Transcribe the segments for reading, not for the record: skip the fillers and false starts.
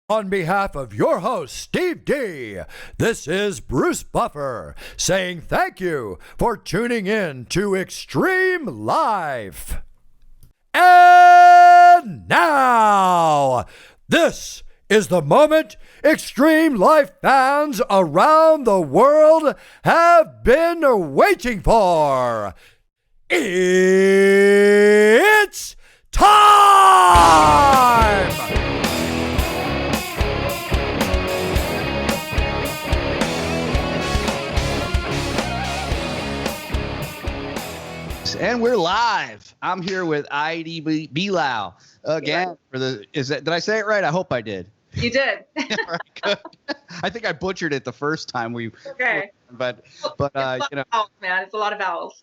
On behalf of your host, Steve D, this is Bruce Buffer saying thank you for tuning in to Xtreme Lyfe. And now, this is the moment Xtreme Lyfe fans around the world have been waiting for. It's time! And we're live. I'm here with Idee Belau again. Did I say it right? I hope I did. You did. Right, good. I think I butchered it the first time Okay. But it's vowels, man. It's a lot of vowels.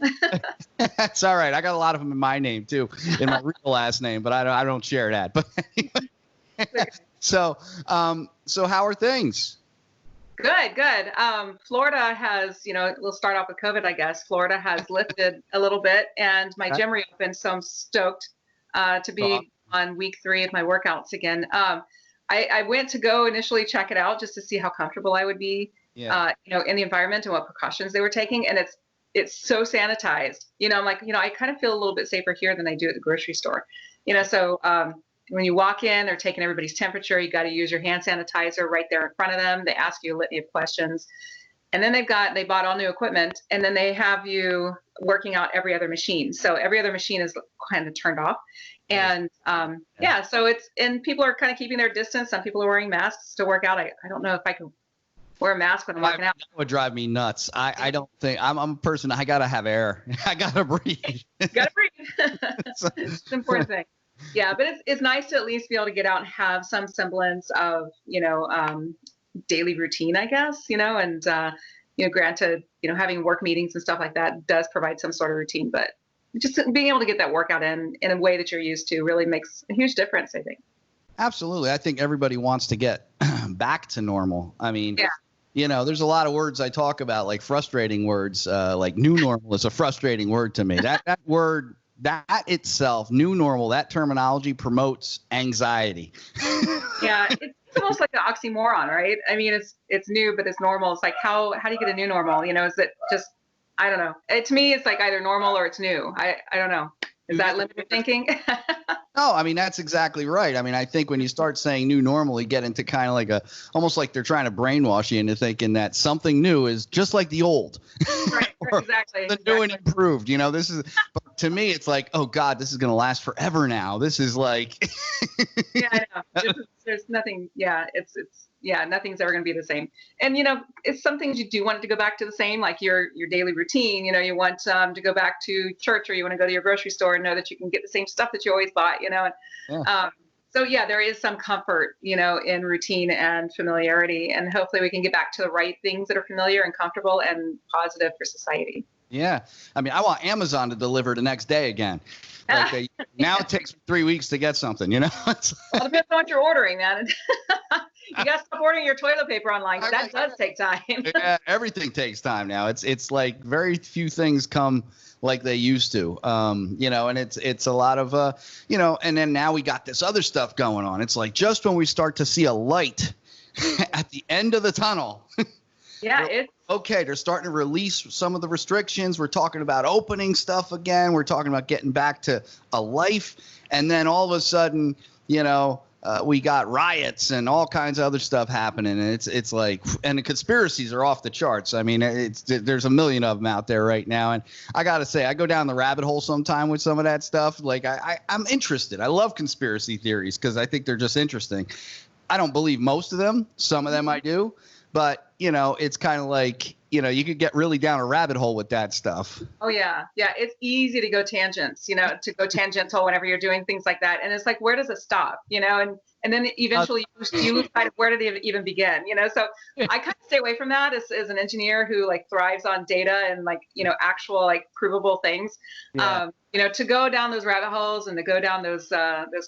That's all right. I got a lot of them in my name too, in my real last name, but I don't share that. But anyway. So how are things? Good. Florida has, we'll start off with COVID, I guess. Florida has lifted a little bit, and my gym reopened, so I'm stoked to be on week 3 of my workouts again. I went to go initially check it out just to see how comfortable I would be, in the environment and what precautions they were taking, and it's so sanitized. I'm like, I kind of feel a little bit safer here than I do at the grocery store. So when you walk in, they're taking everybody's temperature. You got to use your hand sanitizer right there in front of them. They ask you a litany of questions. And then they bought all new equipment, and then they have you working out every other machine. So every other machine is kind of turned off. And so and people are kind of keeping their distance. Some people are wearing masks to work out. I don't know if I can wear a mask when I'm working out. That would drive me nuts. I don't think I'm a person. I got to have air. I got to breathe. Got to breathe. It's an important thing. Yeah, but it's nice to at least be able to get out and have some semblance of, daily routine, I guess, and, granted, having work meetings and stuff like that does provide some sort of routine, but just being able to get that workout in a way that you're used to really makes a huge difference, I think. Absolutely. I think everybody wants to get back to normal. I mean, there's a lot of words I talk about, like frustrating words, like new normal is a frustrating word to me. That word, that itself, new normal, that terminology promotes anxiety. Yeah, it's almost like an oxymoron, right? I mean, it's new, but it's normal. It's like, how do you get a new normal? Is it just, I don't know. To me, it's like either normal or it's new. I don't know. Is that limited thinking? No, I mean, that's exactly right. I mean, I think when you start saying new normal, you get into kind of like almost like they're trying to brainwash you into thinking that something new is just like the old. Right, exactly. The new and improved, but to me, it's like, oh God, this is going to last forever now. This is like. Yeah, I know. There's nothing. Yeah, nothing's ever going to be the same. And, it's some things you do want it to go back to the same, like your daily routine. You want to go back to church, or you want to go to your grocery store and know that you can get the same stuff that you always bought, So, there is some comfort, in routine and familiarity. And hopefully we can get back to the right things that are familiar and comfortable and positive for society. Yeah. I mean, I want Amazon to deliver the next day again. Like now it takes 3 weeks to get something, Well, it depends on what you're ordering, man. You got to stop ordering your toilet paper online, because that does take time. Yeah, everything takes time now. It's like very few things come like they used to, and it's a lot of, and then now we got this other stuff going on. It's like just when we start to see a light at the end of the tunnel. Yeah, okay, they're starting to release some of the restrictions. We're talking about opening stuff again. We're talking about getting back to a life. And then all of a sudden, we got riots and all kinds of other stuff happening. And it's like, and the conspiracies are off the charts. I mean, there's a million of them out there right now. And I got to say, I go down the rabbit hole sometime with some of that stuff. Like I'm interested. I love conspiracy theories because I think they're just interesting. I don't believe most of them. Some of them I do. But, it's kind of like, you could get really down a rabbit hole with that stuff. Oh, yeah. Yeah. It's easy to go tangents, to go tangential whenever you're doing things like that. And it's like, where does it stop? And then eventually you lose sight of where did it even begin? So I kind of stay away from that as an engineer who thrives on data and actual provable things. Yeah. To go down those rabbit holes and to go down those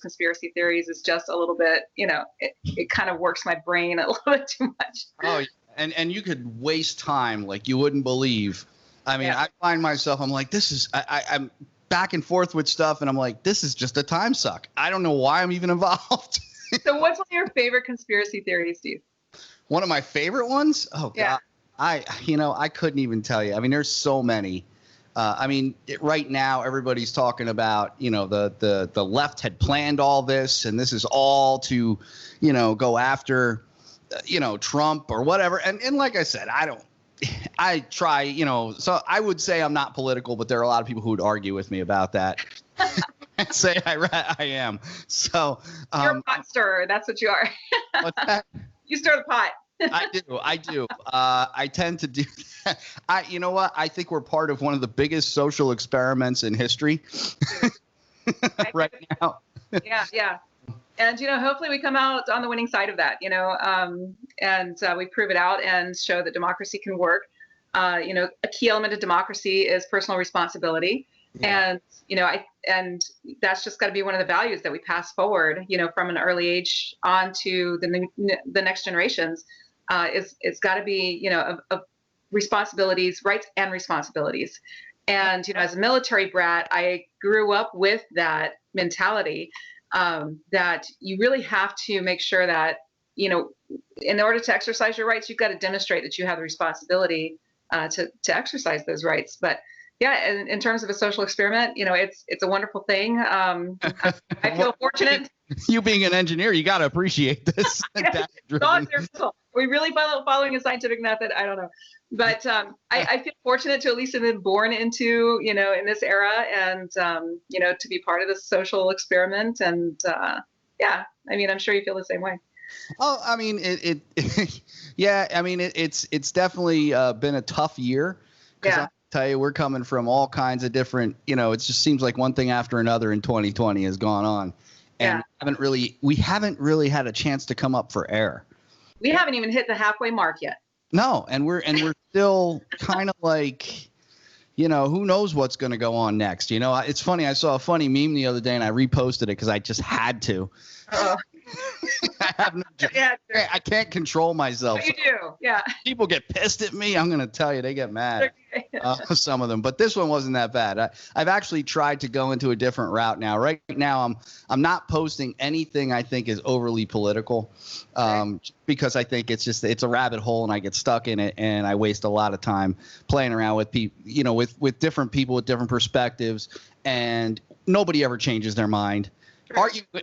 conspiracy theories is just a little bit, it kind of works my brain a little bit too much. Oh, and you could waste time like you wouldn't believe. I mean, I find myself, I'm like, I'm back and forth with stuff, and I'm like, this is just a time suck. I don't know why I'm even involved. So what's one of your favorite conspiracy theories, Steve? One of my favorite ones? Oh, God. Yeah. I couldn't even tell you. I mean, there's so many. Right now, everybody's talking about, the left had planned all this, and this is all to, go after, Trump or whatever. And like I said, I try, so I would say I'm not political, but there are a lot of people who would argue with me about that. And say I am. So you're a pot stirrer. That's what you are. What's that? You stir the pot. I do. I tend to do that. You know what? I think we're part of one of the biggest social experiments in history right now. Yeah. And, hopefully we come out on the winning side of that, and we prove it out and show that democracy can work. A key element of democracy is personal responsibility. Yeah. And that's just got to be one of the values that we pass forward, from an early age on to the next generations. It's got to be, of responsibilities, rights and responsibilities. And, as a military brat, I grew up with that mentality that you really have to make sure that, in order to exercise your rights, you've got to demonstrate that you have the responsibility to exercise those rights. But yeah, in terms of a social experiment, it's a wonderful thing. I feel fortunate. You being an engineer, you got to appreciate this. We really following a scientific method. I don't know, but I feel fortunate to at least have been born into, in this era, and to be part of this social experiment. And I'm sure you feel the same way. Oh, I mean, it's definitely been a tough year. Yeah. Tell you, we're coming from all kinds of different, it just seems like one thing after another in 2020 has gone on, and we haven't really had a chance to come up for air. We haven't even hit the halfway mark yet. No, and we're still kind of like, who knows what's going to go on next. It's funny. I saw a funny meme the other day and I reposted it because I just had to. I can't control myself. You do, yeah. People get pissed at me. I'm going to tell you, they get mad. Some of them, but this one wasn't that bad. I've actually tried to go into a different route now. Right now, I'm not posting anything I think is overly political, because I think it's a rabbit hole and I get stuck in it and I waste a lot of time playing around with people, with different people with different perspectives, and nobody ever changes their mind.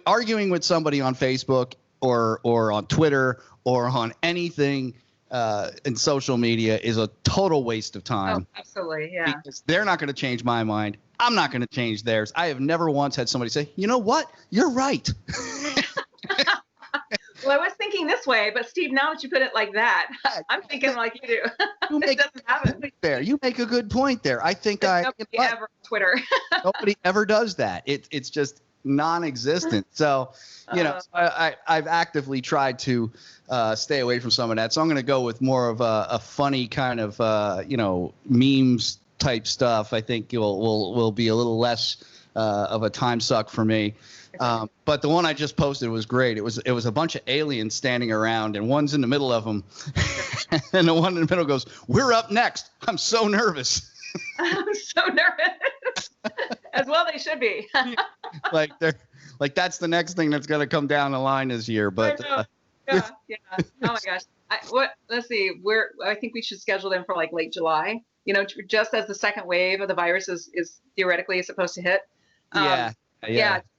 Arguing with somebody on Facebook or on Twitter or on anything in social media is a total waste of time. Oh, absolutely, yeah. Because they're not going to change my mind. I'm not going to change theirs. I have never once had somebody say, you know what? You're right. Well, I was thinking this way, but Steve, now that you put it like that, I'm thinking like you do. It doesn't happen. You make a good point there. I think nobody ever on Twitter. Nobody ever does that. It's just non-existent. So, I've actively tried to stay away from some of that. So I'm going to go with more of a funny kind of, memes type stuff. I think will be a little less of a time suck for me. But the one I just posted was great. It was a bunch of aliens standing around, and one's in the middle of them, and the one in the middle goes, "We're up next. I'm so nervous." I'm so nervous. As well, they should be. Like that's the next thing that's going to come down the line this year. But yeah. Oh my gosh. Let's see. I think we should schedule them for like late July. Just as the second wave of the virus is theoretically supposed to hit. Yeah.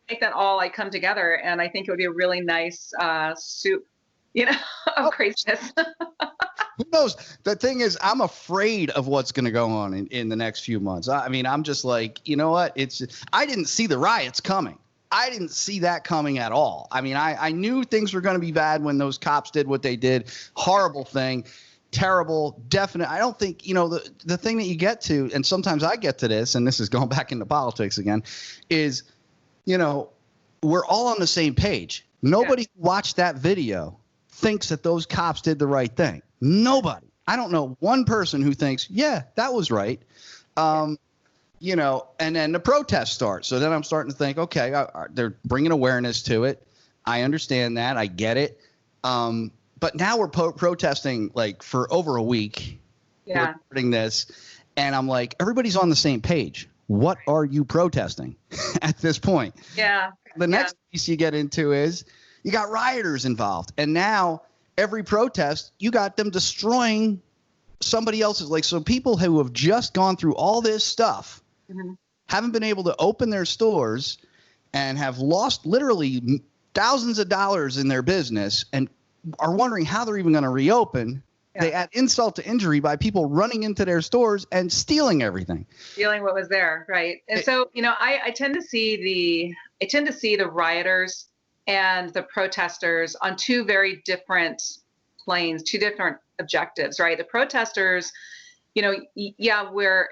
Make that all come together, and I think it would be a really nice soup, of craziness. Who knows? The thing is, I'm afraid of what's going to go on in the next few months. I mean, I'm just like, you know what? I didn't see the riots coming. I didn't see that coming at all. I mean, I knew things were going to be bad when those cops did what they did. Horrible thing. Terrible. Definite. I don't think, the thing that you get to, and sometimes I get to this, and this is going back into politics again, is, we're all on the same page. Nobody who watched that video thinks that those cops did the right thing. Nobody. I don't know one person who thinks, yeah, that was right. And then the protests start. So then I'm starting to think, okay, they're bringing awareness to it. I understand that. I get it. But now we're protesting for over a week. Yeah. Recording this. And I'm like, everybody's on the same page. What are you protesting at this point? Yeah. The next piece you get into is, you got rioters involved. And now every protest, you got them destroying somebody else's. Like, so people who have just gone through all this stuff haven't been able to open their stores and have lost literally thousands of dollars in their business and are wondering how they're even going to reopen. Yeah. They add insult to injury by people running into their stores and stealing everything. Stealing what was there, right? And so, I tend to see the rioters and the protesters on two very different planes, two different objectives, right? The protesters, where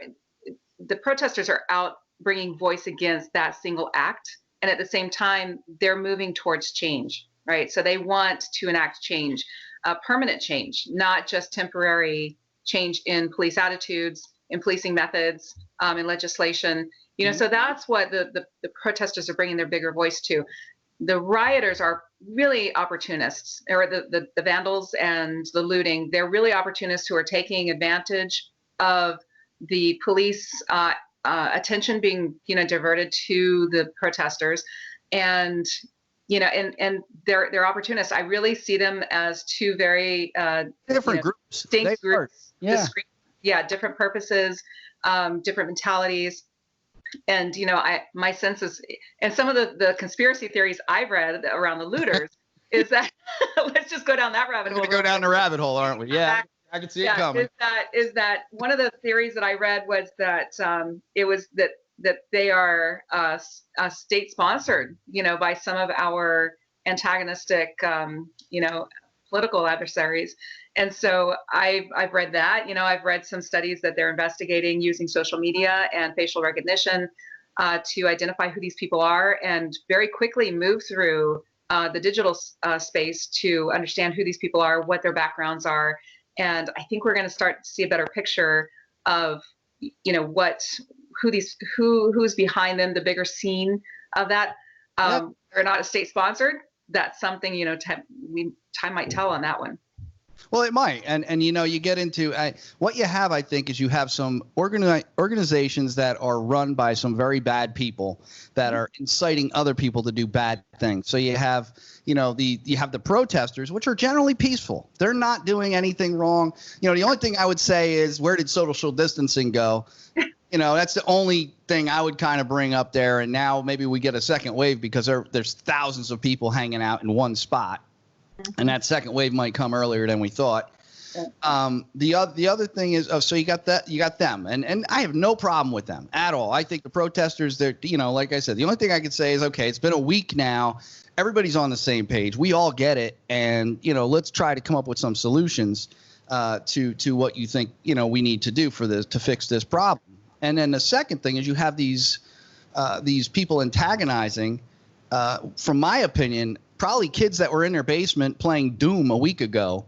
the protesters are out bringing voice against that single act, and at the same time, they're moving towards change, right? So they want to enact change. Permanent change, not just temporary change in police attitudes, in policing methods, in legislation. So that's what the protesters are bringing their bigger voice to. The rioters are really opportunists, or the vandals and the looting. They're really opportunists who are taking advantage of the police attention being diverted to the protesters, and they're opportunists. I really see them as two very different groups. Distinct groups. Yeah. Different purposes, different mentalities. And my sense is, and some of the conspiracy theories I've read around the looters is that let's just go down that rabbit hole. We're going to go down the rabbit hole, aren't we? Yeah, I can see it coming. Is that one of the theories that I read was that it was that they are state sponsored, by some of our antagonistic, political adversaries. And so I've read that. I've read some studies that they're investigating using social media and facial recognition to identify who these people are, and very quickly move through the digital space to understand who these people are, what their backgrounds are. And I think we're going to start to see a better picture of, who's behind them, the bigger scene of that. They're not a state sponsored. That's something, time might tell on that one. Well, it might. And you get into what you have, I think, is you have some organizations that are run by some very bad people that are inciting other people to do bad things. So you have, you have the protesters, which are generally peaceful. They're not doing anything wrong. The only thing I would say is, where did social distancing go? That's the only thing I would kind of bring up there. And now maybe we get a second wave because there's thousands of people hanging out in one spot. And that second wave might come earlier than we thought. The other thing is, so you got them, and I have no problem with them at all. I think the protesters, they're, like I said, the only thing I could say is, okay, it's been a week now. Everybody's on the same page. We all get it. And, let's try to come up with some solutions to what you think, we need to do to fix this problem. And then the second thing is, you have these people antagonizing, from my opinion, probably kids that were in their basement playing Doom a week ago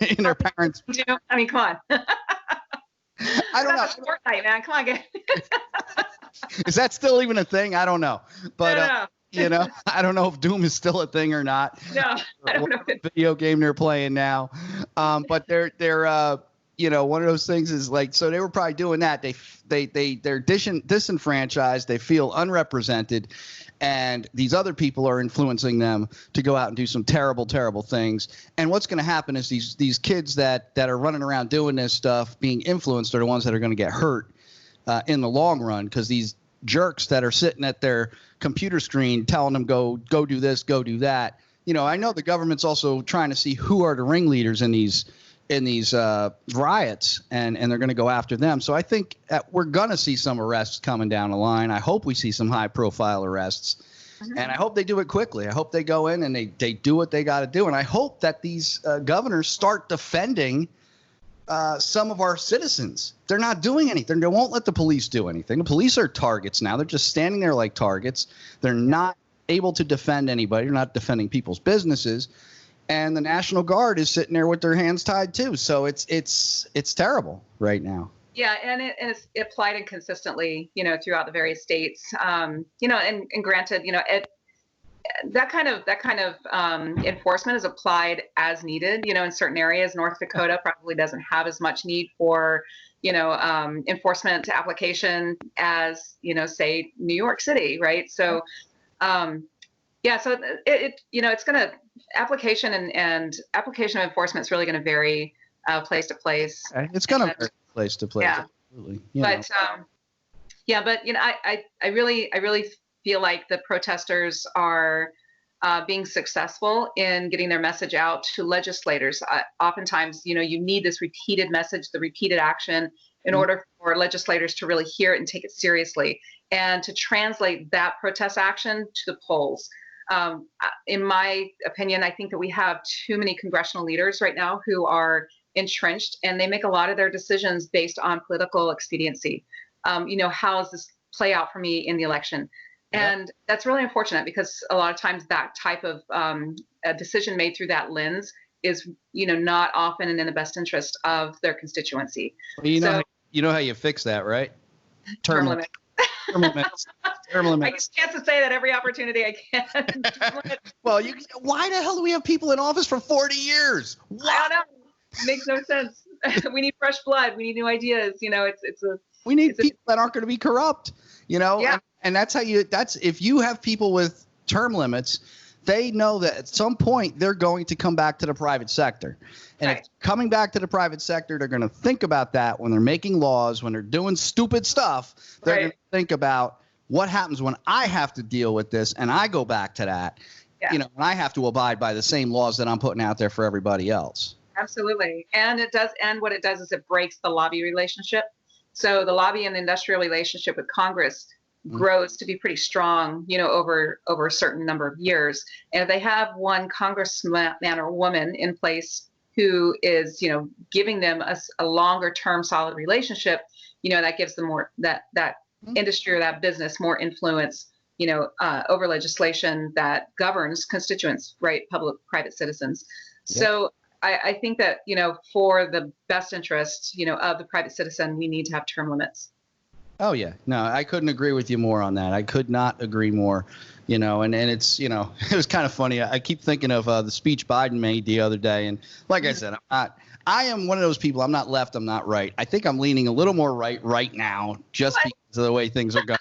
in their parents'. I mean, come on. I don't know. Fortnite, man. Come on, get. Is that still even a thing? I don't know. But I don't know if Doom is still a thing or not. No, I don't know. Video game they're playing now, but they're one of those things is like, so they were probably doing that. They're disenfranchised. They feel unrepresented. And these other people are influencing them to go out and do some terrible, terrible things. And what's going to happen is these kids that are running around doing this stuff, being influenced, are the ones that are going to get hurt in the long run, because these jerks that are sitting at their computer screen telling them go do this, go do that. I know the government's also trying to see who are the ringleaders in these riots, and they're going to go after them. So I think we're going to see some arrests coming down the line. I hope we see some high-profile arrests, and I hope they do it quickly. I hope they go in and they do what they got to do, and I hope that these governors start defending some of our citizens. They're not doing anything. They won't let the police do anything. The police are targets now. They're just standing there like targets. They're not able to defend anybody. They're not defending people's businesses. And the National Guard is sitting there with their hands tied too. So it's terrible right now. Yeah, and it's applied inconsistently, throughout the various states. And granted, that kind of enforcement is applied as needed. In certain areas. North Dakota probably doesn't have as much need for enforcement application as say New York City, right? So. Yeah, so it's going to application and application of enforcement is really going to vary place to place. It's going to vary place to place. Yeah. Absolutely. Yeah, but I really feel like the protesters are being successful in getting their message out to legislators. Oftentimes, you need this repeated message, the repeated action, in order for legislators to really hear it and take it seriously, and to translate that protest action to the polls. In my opinion, I think that we have too many congressional leaders right now who are entrenched, and they make a lot of their decisions based on political expediency. How does this play out for me in the election? And that's really unfortunate, because a lot of times that type of a decision made through that lens is, not often in the best interest of their constituency. Well, you know how you fix that, right? Term limit. Term limits. Term limits. I get a chance to say that every opportunity I can. Well, why the hell do we have people in office for 40 years? What? I don't know. It makes no sense. We need fresh blood. We need new ideas. We need people that aren't going to be corrupt. Yeah. And that's if you have people with term limits, they know that at some point they're going to come back to the private sector. And if coming back to the private sector, they're going to think about that when they're making laws, when they're doing stupid stuff. They're going to think about what happens when I have to deal with this and I go back to that. Yeah. And I have to abide by the same laws that I'm putting out there for everybody else. Absolutely. And what it does is it breaks the lobby relationship. So the lobby and the industrial relationship with Congress grows to be pretty strong, over a certain number of years. And if they have one congressman or woman in place who is, giving them a longer term solid relationship, that gives them more that industry or that business more influence, over legislation that governs constituents, right? Private citizens. Yep. So I think that, for the best interest, of the private citizen, we need to have term limits. Oh, yeah. No, I couldn't agree with you more on that. I could not agree more, and it's, it was kind of funny. I keep thinking of the speech Biden made the other day. And like I said, I am one of those people. I'm not left. I'm not right. I think I'm leaning a little more right now just because of the way things are going.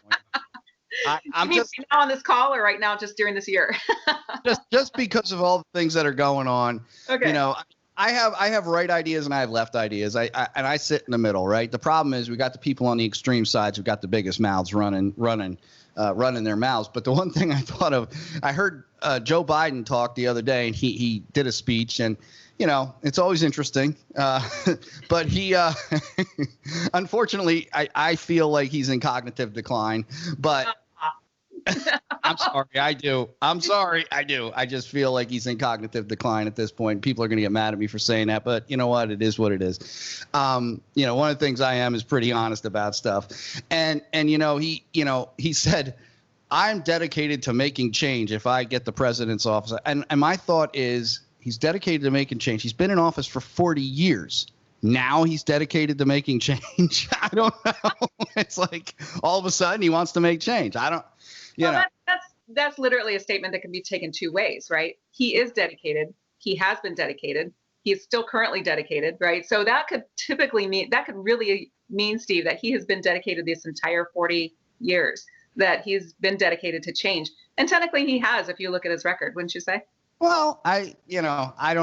I'm just now on this call, or right now just during this year? just because of all the things that are going on. Okay. I have right ideas and I have left ideas. I sit in the middle, right? The problem is we got the people on the extreme sides who've got the biggest mouths running their mouths. But the one thing I thought of, I heard Joe Biden talk the other day, and he did a speech, and it's always interesting. But he, unfortunately, I feel like he's in cognitive decline. But I'm sorry, I do. I just feel like he's in cognitive decline at this point. People are going to get mad at me for saying that, but you know what? It is what it is. One of the things I am is pretty honest about stuff. And he said, I'm dedicated to making change if I get the president's office. And my thought is, he's dedicated to making change. He's been in office for 40 years. Now he's dedicated to making change. I don't know. It's like all of a sudden he wants to make change. I don't. That's literally a statement that can be taken two ways, right? He is dedicated. He has been dedicated. He is still currently dedicated, right? So that could really mean, Steve, that he has been dedicated this entire 40 years, that he's been dedicated to change. And technically he has, if you look at his record, wouldn't you say? Well, I don't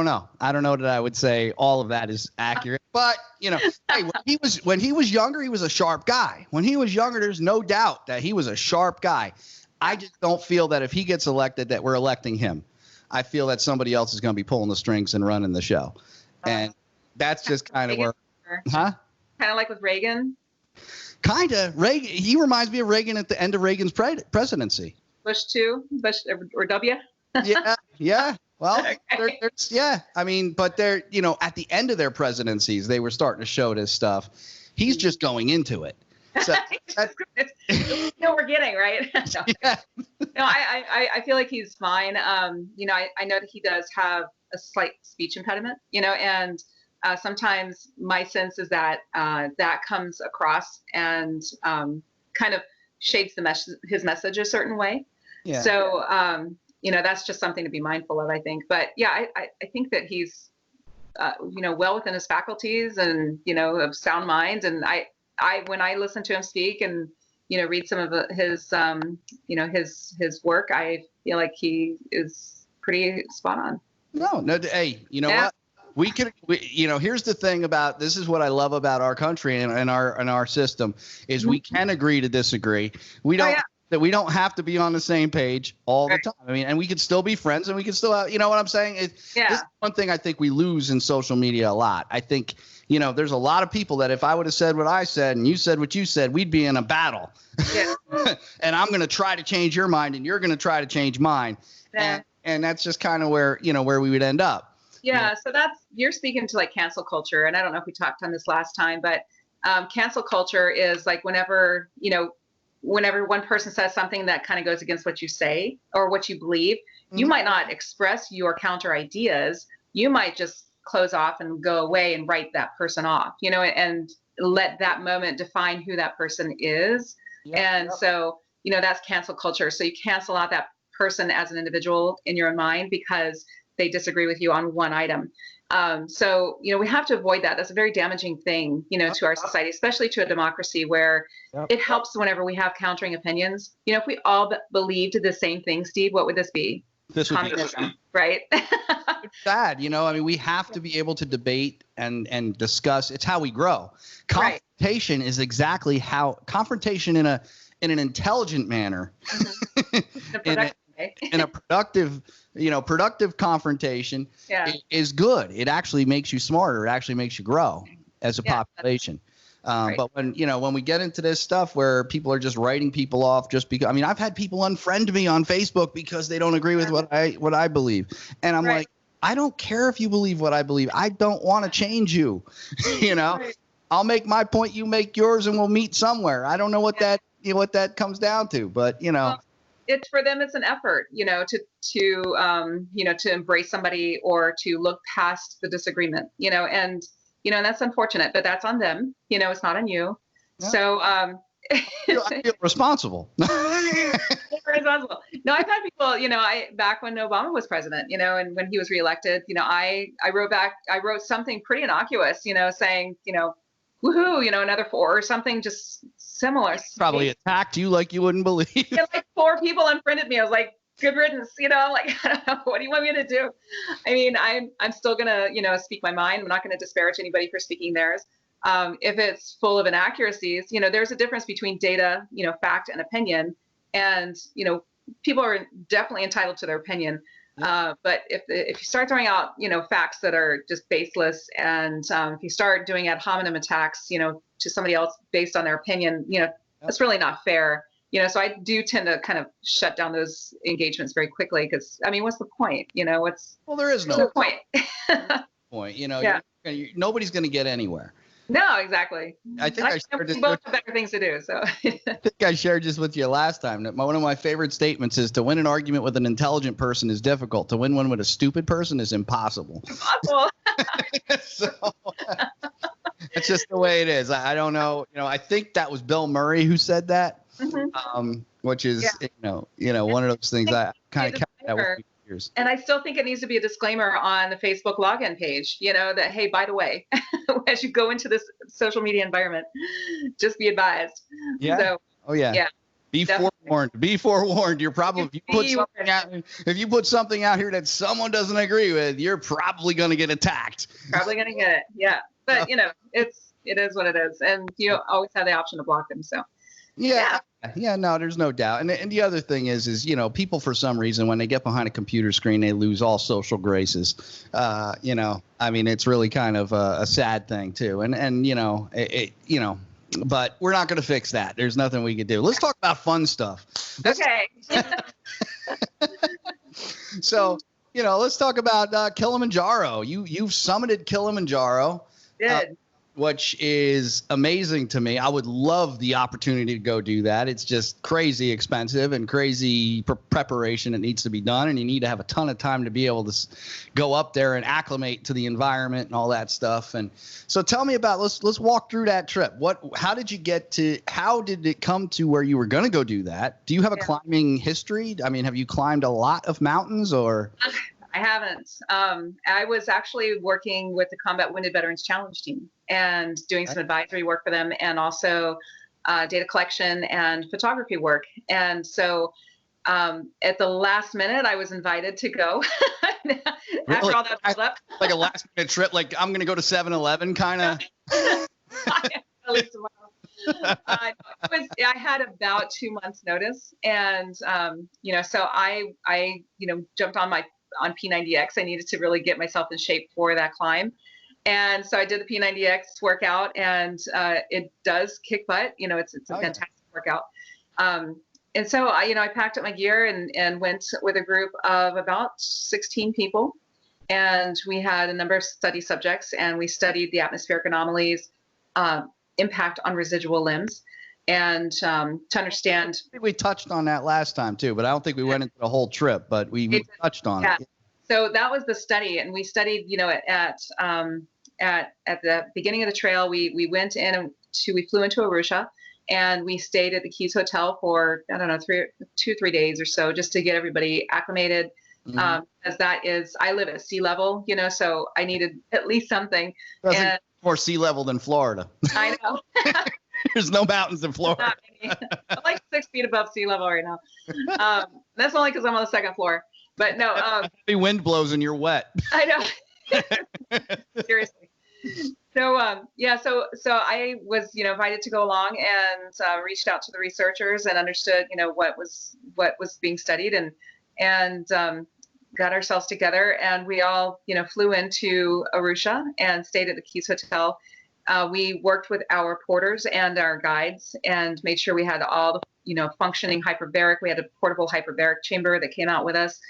know. I don't know that I would say all of that is accurate, but hey, when he was younger, he was a sharp guy. When he was younger, there's no doubt that he was a sharp guy. I just don't feel that if he gets elected that we're electing him. I feel that somebody else is going to be pulling the strings and running the show. And that's just kind of where, Kind of like with Reagan. Kind of. Reagan. He reminds me of Reagan at the end of Reagan's presidency. Bush too? Bush or W? Yeah. Well, okay. Yeah. I mean, but they're, at the end of their presidencies, they were starting to show this stuff. He's just going into it. So we're getting right. Yeah. I feel like he's fine. I know that he does have a slight speech impediment, and sometimes my sense is that that comes across and kind of shapes his message a certain way. Yeah. So, that's just something to be mindful of, I think. But yeah, I think that he's, well within his faculties and, of sound mind. And when I listen to him speak and, read some of his his work, I feel like he is pretty spot on. No. Hey, you know what? Here's the thing about this is what I love about our country and our system is we can agree to disagree. We don't that we don't have to be on the same page all the time. I mean, and we could still be friends and we could still, you know what I'm saying? This is one thing I think we lose in social media a lot. I think, there's a lot of people that if I would have said what I said and you said what you said, we'd be in a battle. Yeah. And I'm going to try to change your mind and you're going to try to change mine. Yeah. And that's just kind of where we would end up. Yeah. So you're speaking to like cancel culture. And I don't know if we talked on this last time, but cancel culture is like whenever one person says something that kind of goes against what you say or what you believe, you might not express your counter ideas. You might just close off and go away and write that person off, and let that moment define who that person is. So, that's cancel culture. So you cancel out that person as an individual in your mind because they disagree with you on one item. So, we have to avoid that. That's a very damaging thing, to our society, especially to a democracy where it helps whenever we have countering opinions. If we all believed the same thing, Steve, what would this be? This would communism, right? It's sad, I mean, we have to be able to debate and discuss. It's how we grow. Confrontation is exactly how confrontation in an intelligent manner, in a productive confrontation is good. It actually makes you smarter. It actually makes you grow as a population. But when we get into this stuff where people are just writing people off just because, I mean, I've had people unfriend me on Facebook because they don't agree with what I believe. And I'm like, I don't care if you believe what I believe. I don't want to change you. I'll make my point, you make yours, and we'll meet somewhere. I don't know what that comes down to, but Well, it's for them. It's an effort, to embrace somebody or to look past the disagreement, and that's unfortunate, but that's on them. It's not on you. Yeah. So I feel responsible. Responsible. No, I've had people, back when Obama was president, and when he was reelected, I wrote something pretty innocuous, saying, woohoo, another 4 or something just similar. Probably attacked you like you wouldn't believe. Like 4 people unfriended me. I was like, good riddance, like, I don't know, what do you want me to do? I mean, I'm still going to, speak my mind. I'm not going to disparage anybody for speaking theirs. If it's full of inaccuracies, there's a difference between data, fact and opinion. And, people are definitely entitled to their opinion. But if you start throwing out, facts that are just baseless, and if you start doing ad hominem attacks, to somebody else based on their opinion, that's really not fair. So I do tend to kind of shut down those engagements very quickly because, I mean, what's the point? Well, there is no point. Nobody's going to get anywhere. No, exactly. I think I shared this. Both have better things to do. So I think I shared this with you last time. That one of my favorite statements is to win an argument with an intelligent person is difficult. To win one with a stupid person is impossible. Impossible. So that's just the way it is. I don't know. I think that was Bill Murray who said that, which is one of those things I kind of kept that with me for years. And I still think it needs to be a disclaimer on the Facebook login page, that, hey, by the way, as you go into this social media environment, just be advised. Yeah. So, yeah. Be forewarned. Be forewarned. You're probably if you put something out here that someone doesn't agree with, you're probably going to get attacked. Probably going to get it. Yeah. But it is what it is, and you always have the option to block them. So. Yeah, no, there's no doubt. And the other thing is people for some reason when they get behind a computer screen they lose all social graces. I mean it's really kind of a sad thing too. But we're not going to fix that. There's nothing we can do. Let's talk about fun stuff. Okay. So, let's talk about Kilimanjaro. You've summited Kilimanjaro. Did. Which is amazing to me. I would love the opportunity to go do that. It's just crazy expensive and crazy preparation that needs to be done. And you need to have a ton of time to be able to go up there and acclimate to the environment and all that stuff. And so tell me about, let's walk through that trip. How did it come to where you were going to go do that? Do you have a climbing history? I mean, have you climbed a lot of mountains or? I haven't. I was actually working with the Combat Wounded Veterans Challenge team and doing some advisory work for them, and also data collection and photography work. And so at the last minute, I was invited to go after all that build up. Like a last minute trip, like I'm going to go to 7-Eleven kind of. At least tomorrow. I had about 2 months notice. And, so I jumped on P90X. I needed to really get myself in shape for that climb. And so I did the P90X workout, and it does kick butt. It's a fantastic workout. And so I packed up my gear and went with a group of about 16 people. And we had a number of study subjects, and we studied the atmospheric anomalies, impact on residual limbs, and to understand. I think we touched on that last time too, but I don't think we went into the whole trip, but we touched on it. So that was the study, and we studied, at the beginning of the trail, we went in we flew into Arusha, and we stayed at the Keys Hotel for, I don't know, 3 days or so, just to get everybody acclimated. As I live at sea level, so I needed at least something. More sea level than Florida. I know. There's no mountains in Florida. I'm like 6 feet above sea level right now. That's only because I'm on the second floor. But no. Heavy wind blows and you're wet. I know. Seriously. So so I was invited to go along, and reached out to the researchers and understood what was being studied, and got ourselves together, and we all flew into Arusha and stayed at the Keys Hotel. We worked with our porters and our guides and made sure we had all the functioning hyperbaric. We had a portable hyperbaric chamber that came out with us.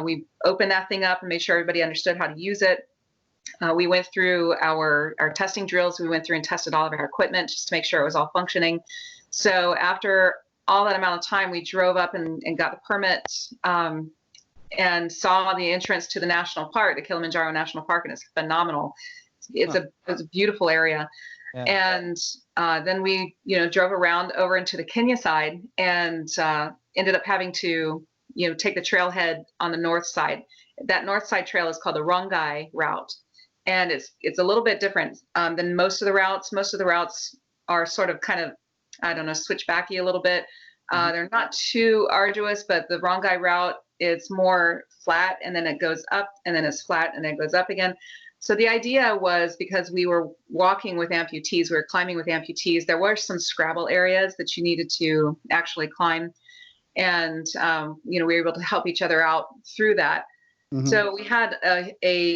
We opened that thing up and made sure everybody understood how to use it. We went through our testing drills. We went through and tested all of our equipment just to make sure it was all functioning. So after all that amount of time, we drove up and got the permit, and saw the entrance to the national park, the Kilimanjaro National Park, and it's phenomenal. It's a beautiful area. Yeah. And then we drove around over into the Kenya side, and ended up having to take the trailhead on the north side. That north side trail is called the Rongai route, and it's a little bit different than most of the routes. Most of the routes are sort of kind of, switchbacky a little bit. They're not too arduous, but the Rongai route, it's more flat, and then it goes up, and then it's flat, and then it goes up again. So the idea was, because we were walking with amputees, we were climbing with amputees, there were some Scrabble areas that you needed to actually climb. And, we were able to help each other out through that. So we had a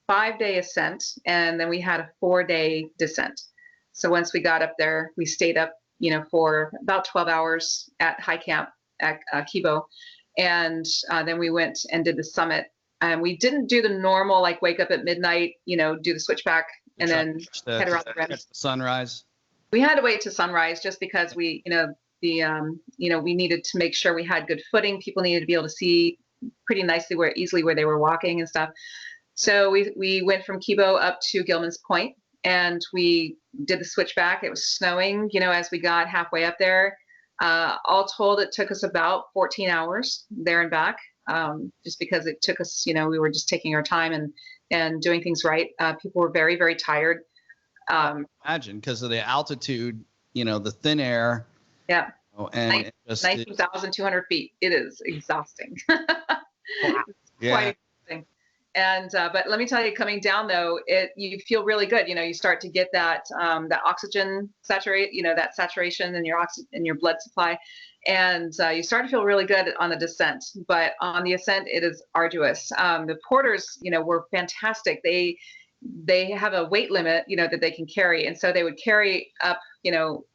5-day ascent, and then we had a 4-day descent. So once we got up there, we stayed up, for about 12 hours at high camp at Kibo. And then we went and did the summit. And we didn't do the normal, like wake up at midnight, do the switchback and then head around the rim. Sunrise. We had to wait to sunrise just because we needed to make sure we had good footing. People needed to be able to see pretty nicely easily where they were walking and stuff. So we went from Kibo up to Gilman's Point, and we did the switchback. It was snowing, as we got halfway up there. All told, it took us about 14 hours there and back, just because it took us, we were just taking our time and doing things right. People were very, very tired. Imagine, because of the altitude, the thin air. Yeah. And 19,200 feet. It is exhausting. Yeah. Quite exhausting. And but let me tell you, coming down though, you feel really good. You start to get that oxygen that saturation in your blood supply, and you start to feel really good on the descent. But on the ascent, it is arduous. The porters, were fantastic. They have a weight limit, that they can carry, and so they would carry up,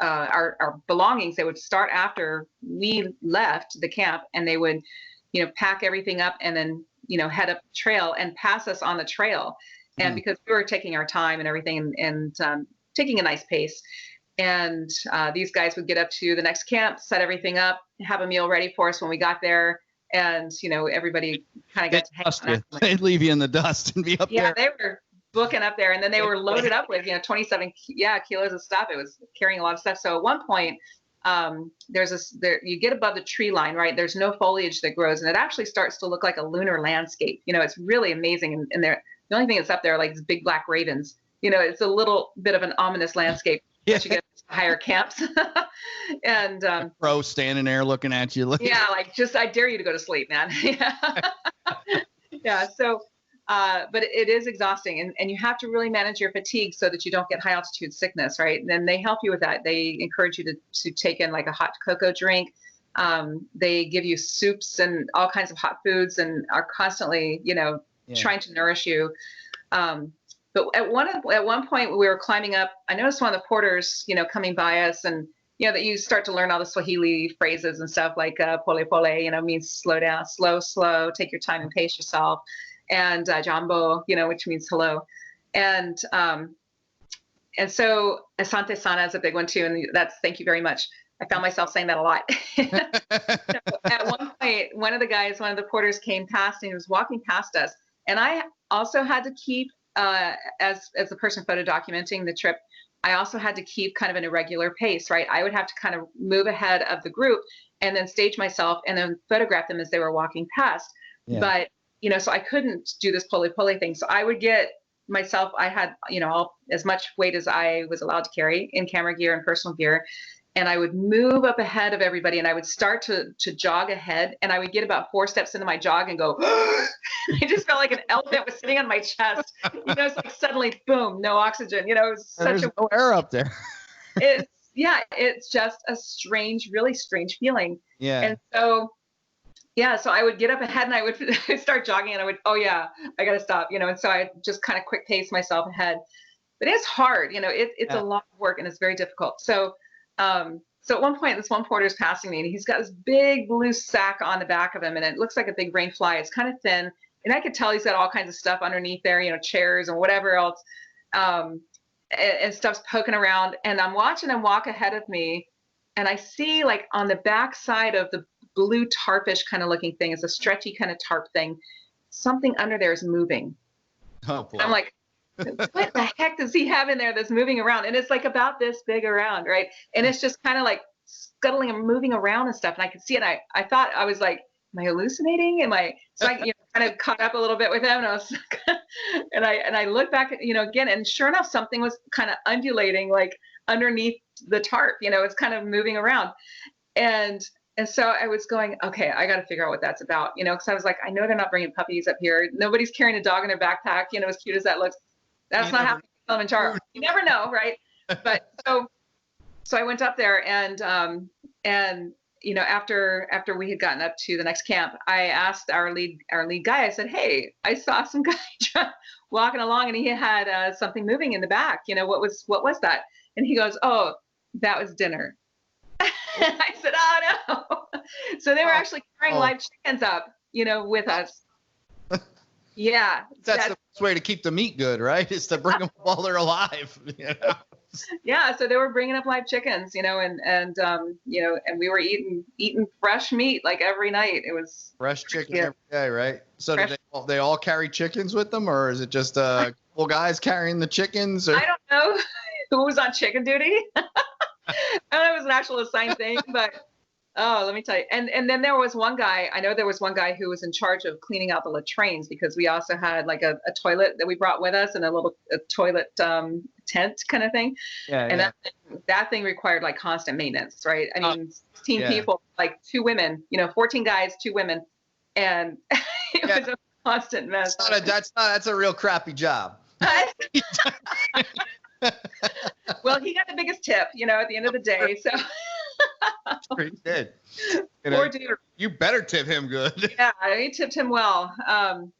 our belongings. They would start after we left the camp, and they would, pack everything up and then, head up the trail and pass us on the trail. And because we were taking our time and everything and taking a nice pace, and these guys would get up to the next camp, set everything up, have a meal ready for us when we got there. And, everybody kind of got to hang out. They'd leave you in the dust and be up there. Yeah, they were booking up there, and then they were loaded up with 27 kilos of stuff. It was carrying a lot of stuff. So at one point, you get above the tree line, right? There's no foliage that grows, and it actually starts to look like a lunar landscape. It's really amazing. And the only thing that's up there are like these big black ravens. It's a little bit of an ominous landscape that you get at this higher camps. And pro standing there looking at you. Yeah, like I dare you to go to sleep, man. Yeah. Yeah. So, but it is exhausting, and you have to really manage your fatigue so that you don't get high altitude sickness, right? And then they help you with that. They encourage you to take in like a hot cocoa drink. They give you soups and all kinds of hot foods, and are constantly, trying to nourish you. But at one point we were climbing up, I noticed one of the porters, coming by us, and that you start to learn all the Swahili phrases and stuff like pole pole, means slow down, slow, take your time and pace yourself, and jambo, which means hello, and so asante sana is a big one too, and that's thank you very much. I found myself saying that a lot. So at one point, one of the porters came past, and he was walking past us, and I also had to keep, as the person photo documenting the trip, I also had to keep kind of an irregular pace, right? I would have to kind of move ahead of the group and then stage myself and then photograph them as they were walking past. Yeah. But, so I couldn't do this pole thing. So I would get myself, I had, as much weight as I was allowed to carry in camera gear and personal gear. And I would move up ahead of everybody, and I would start to jog ahead, and I would get about 4 steps into my jog and go, I just felt like an elephant was sitting on my chest. It's like suddenly, boom, no oxygen. It was such no air up there. It's just a really strange feeling. Yeah. And so, so I would get up ahead, and I would start jogging, and I would, I got to stop, and so I just kind of quick pace myself ahead. But it's hard, it's a lot of work, and it's very difficult. So at one point, this one porter's passing me, and he's got this big blue sack on the back of him, and it looks like a big rain fly. It's kind of thin, and I could tell he's got all kinds of stuff underneath there, chairs and whatever else, and stuff's poking around. And I'm watching him walk ahead of me, and I see, like, on the back side of the blue tarpish kind of looking thing, it's a stretchy kind of tarp thing, something under there is moving. Oh boy. I'm like, what the heck does he have in there that's moving around? And it's like about this big around, right? And it's just kind of like scuttling and moving around and stuff. And I could see it. I thought, I was like, am I hallucinating? So I kind of caught up a little bit with him, and I was, and I looked back at, again, and sure enough, something was kind of undulating, like underneath the tarp, it's kind of moving around. And so I was going, okay, I got to figure out what that's about, because I was like, I know they're not bringing puppies up here. Nobody's carrying a dog in their backpack, as cute as that looks. That's not happening in Kilimanjaro. You never know, right? But so I went up there, and after we had gotten up to the next camp, I asked our lead guy. I said, "Hey, I saw some guy walking along, and he had something moving in the back. What was that?" And he goes, "Oh, that was dinner." And I said, "Oh no!" So they were actually carrying live chickens up, with us. Yeah, that's the best way to keep the meat good, right? Is to bring them while they're alive. Yeah, so they were bringing up live chickens, and we were eating fresh meat like every night. It was fresh chicken every day, right? So did they all carry chickens with them, or is it just a couple guys carrying the chickens? Or? I don't know who was on chicken duty. I don't know if it was an actual assigned thing, but. Oh, let me tell you. And then there was one guy, I know there was one guy who was in charge of cleaning out the latrines, because we also had like a toilet that we brought with us, and a toilet tent kind of thing. Yeah. And that thing required like constant maintenance, right? I mean, 16 people, like 2 women, 14 guys, 2 women. And it was a constant mess. That's a real crappy job. Well, he got the biggest tip, at the end of the day. So. Pretty good. Poor dude. You better tip him good. Yeah, I tipped him well.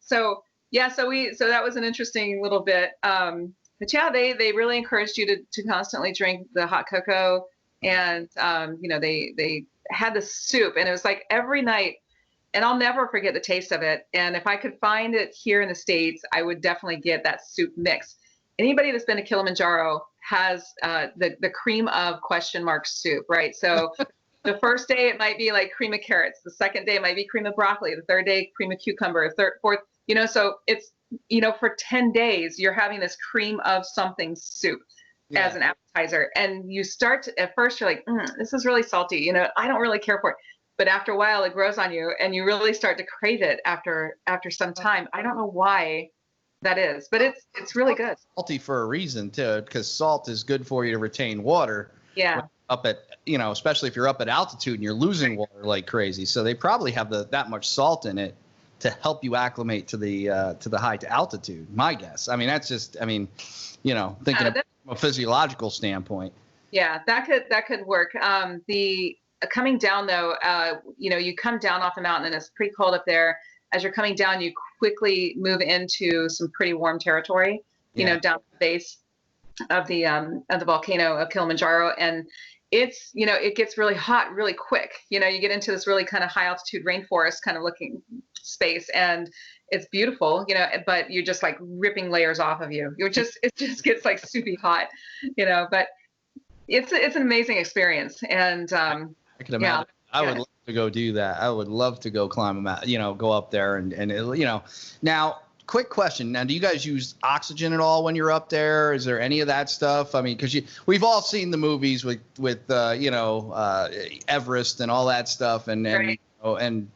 So that was an interesting little bit. But yeah, they really encouraged you to constantly drink the hot cocoa, and they had the soup, and it was like every night, and I'll never forget the taste of it. And if I could find it here in the States, I would definitely get that soup mix. Anybody that's been to Kilimanjaro has the cream of ? Soup, right? So the first day it might be like cream of carrots. The second day it might be cream of broccoli. The third day, cream of cucumber. Fourth, so it's, for 10 days, you're having this cream of something soup as an appetizer. And you start to, at first you're like, this is really salty. I don't really care for it. But after a while it grows on you, and you really start to crave it after some time. I don't know why that is, but it's really good. Salty for a reason too, because salt is good for you to retain water. Yeah. Up at, especially if you're up at altitude and you're losing water like crazy. So they probably have that much salt in it to help you acclimate to the high altitude. My guess. I mean, that's just, thinking from a physiological standpoint. Yeah, that could work. The coming down though, you come down off the mountain and it's pretty cold up there. As you're coming down, you quickly move into some pretty warm territory. Down the base of the volcano of Kilimanjaro, and it's it gets really hot really quick. You get into this really kind of high altitude rainforest kind of looking space, and it's beautiful. But you're just like ripping layers off of you. It just gets like soupy hot. But it's an amazing experience, and I can imagine. Yeah, I would love to go do that. I would love to go climb a mountain, go up there and now. Quick question. Now, do you guys use oxygen at all when you're up there? Is there any of that stuff? I mean, because we've all seen the movies with Everest and all that stuff, and right. them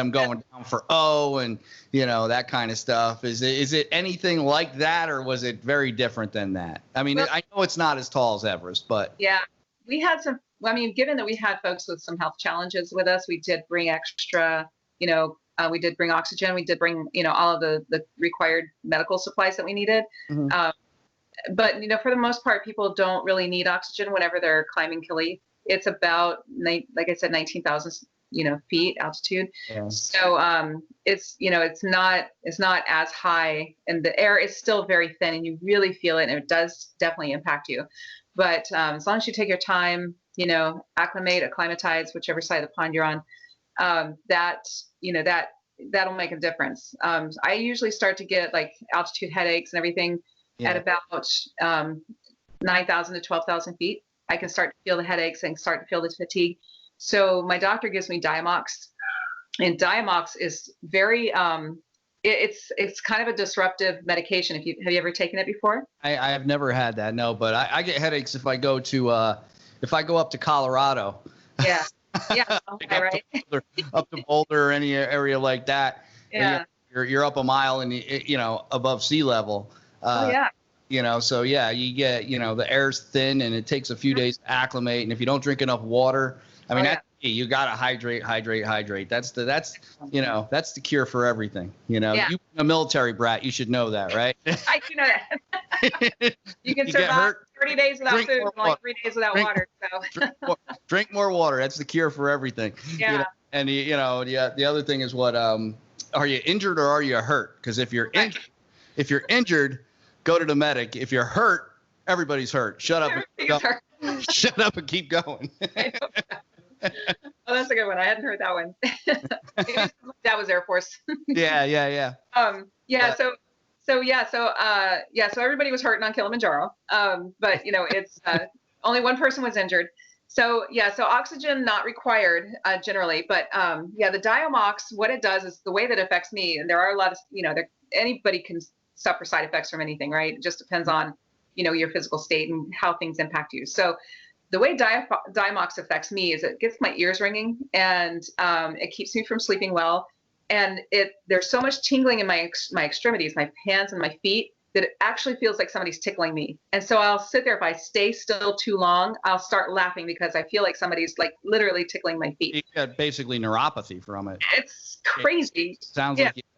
going down for and that kind of stuff. Is it anything like that, or was it very different than that? I mean, I know it's not as tall as Everest, but yeah, we had some. I mean, given that we had folks with some health challenges with us, we did bring extra. We did bring oxygen. We did bring, all of the required medical supplies that we needed. Mm-hmm. But, for the most part, people don't really need oxygen whenever they're climbing Kili. It's about, like I said, 19,000, feet altitude. Yeah. So it's not as high, and the air is still very thin, and you really feel it, and it does definitely impact you. But as long as you take your time, acclimatize, whichever side of the pond you're on, that'll make a difference. I usually start to get like altitude headaches and everything at about 9,000 to 12,000 feet. I can start to feel the headaches and start to feel the fatigue. So my doctor gives me Diamox, and Diamox is very it's kind of a disruptive medication. Have you ever taken it before? I have never had that, no, but I get headaches if I go up to Colorado. Yeah. Yeah, okay, right. Up to Boulder or any area like that. Yeah. You're up a mile and above sea level. So you get you air's thin and it takes a few days to acclimate, and if you don't drink enough water, that's you gotta hydrate. That's the cure for everything. You a military brat, you should know that, right? I do know that. You can survive 30 days without food and like 3 days without water. So drink more water. That's the cure for everything. Yeah. And the other thing is what are you injured or are you hurt? Because if you're injured, go to the medic. If you're hurt, everybody's hurt. Shut up and keep going. Oh, that's a good one. I hadn't heard that one. That was Air Force. Yeah. So everybody was hurting on Kilimanjaro. But it's only one person was injured. So oxygen not required generally, but the Diamox, what it does is the way that it affects me, and there are a lot of anybody can suffer side effects from anything, right? It just depends on your physical state and how things impact you. So the way Diamox affects me is it gets my ears ringing, and it keeps me from sleeping well. And there's so much tingling in my extremities, my hands and my feet, that it actually feels like somebody's tickling me. And so I'll sit there. If I stay still too long, I'll start laughing because I feel like somebody's like literally tickling my feet. You got basically neuropathy from it. It's crazy. It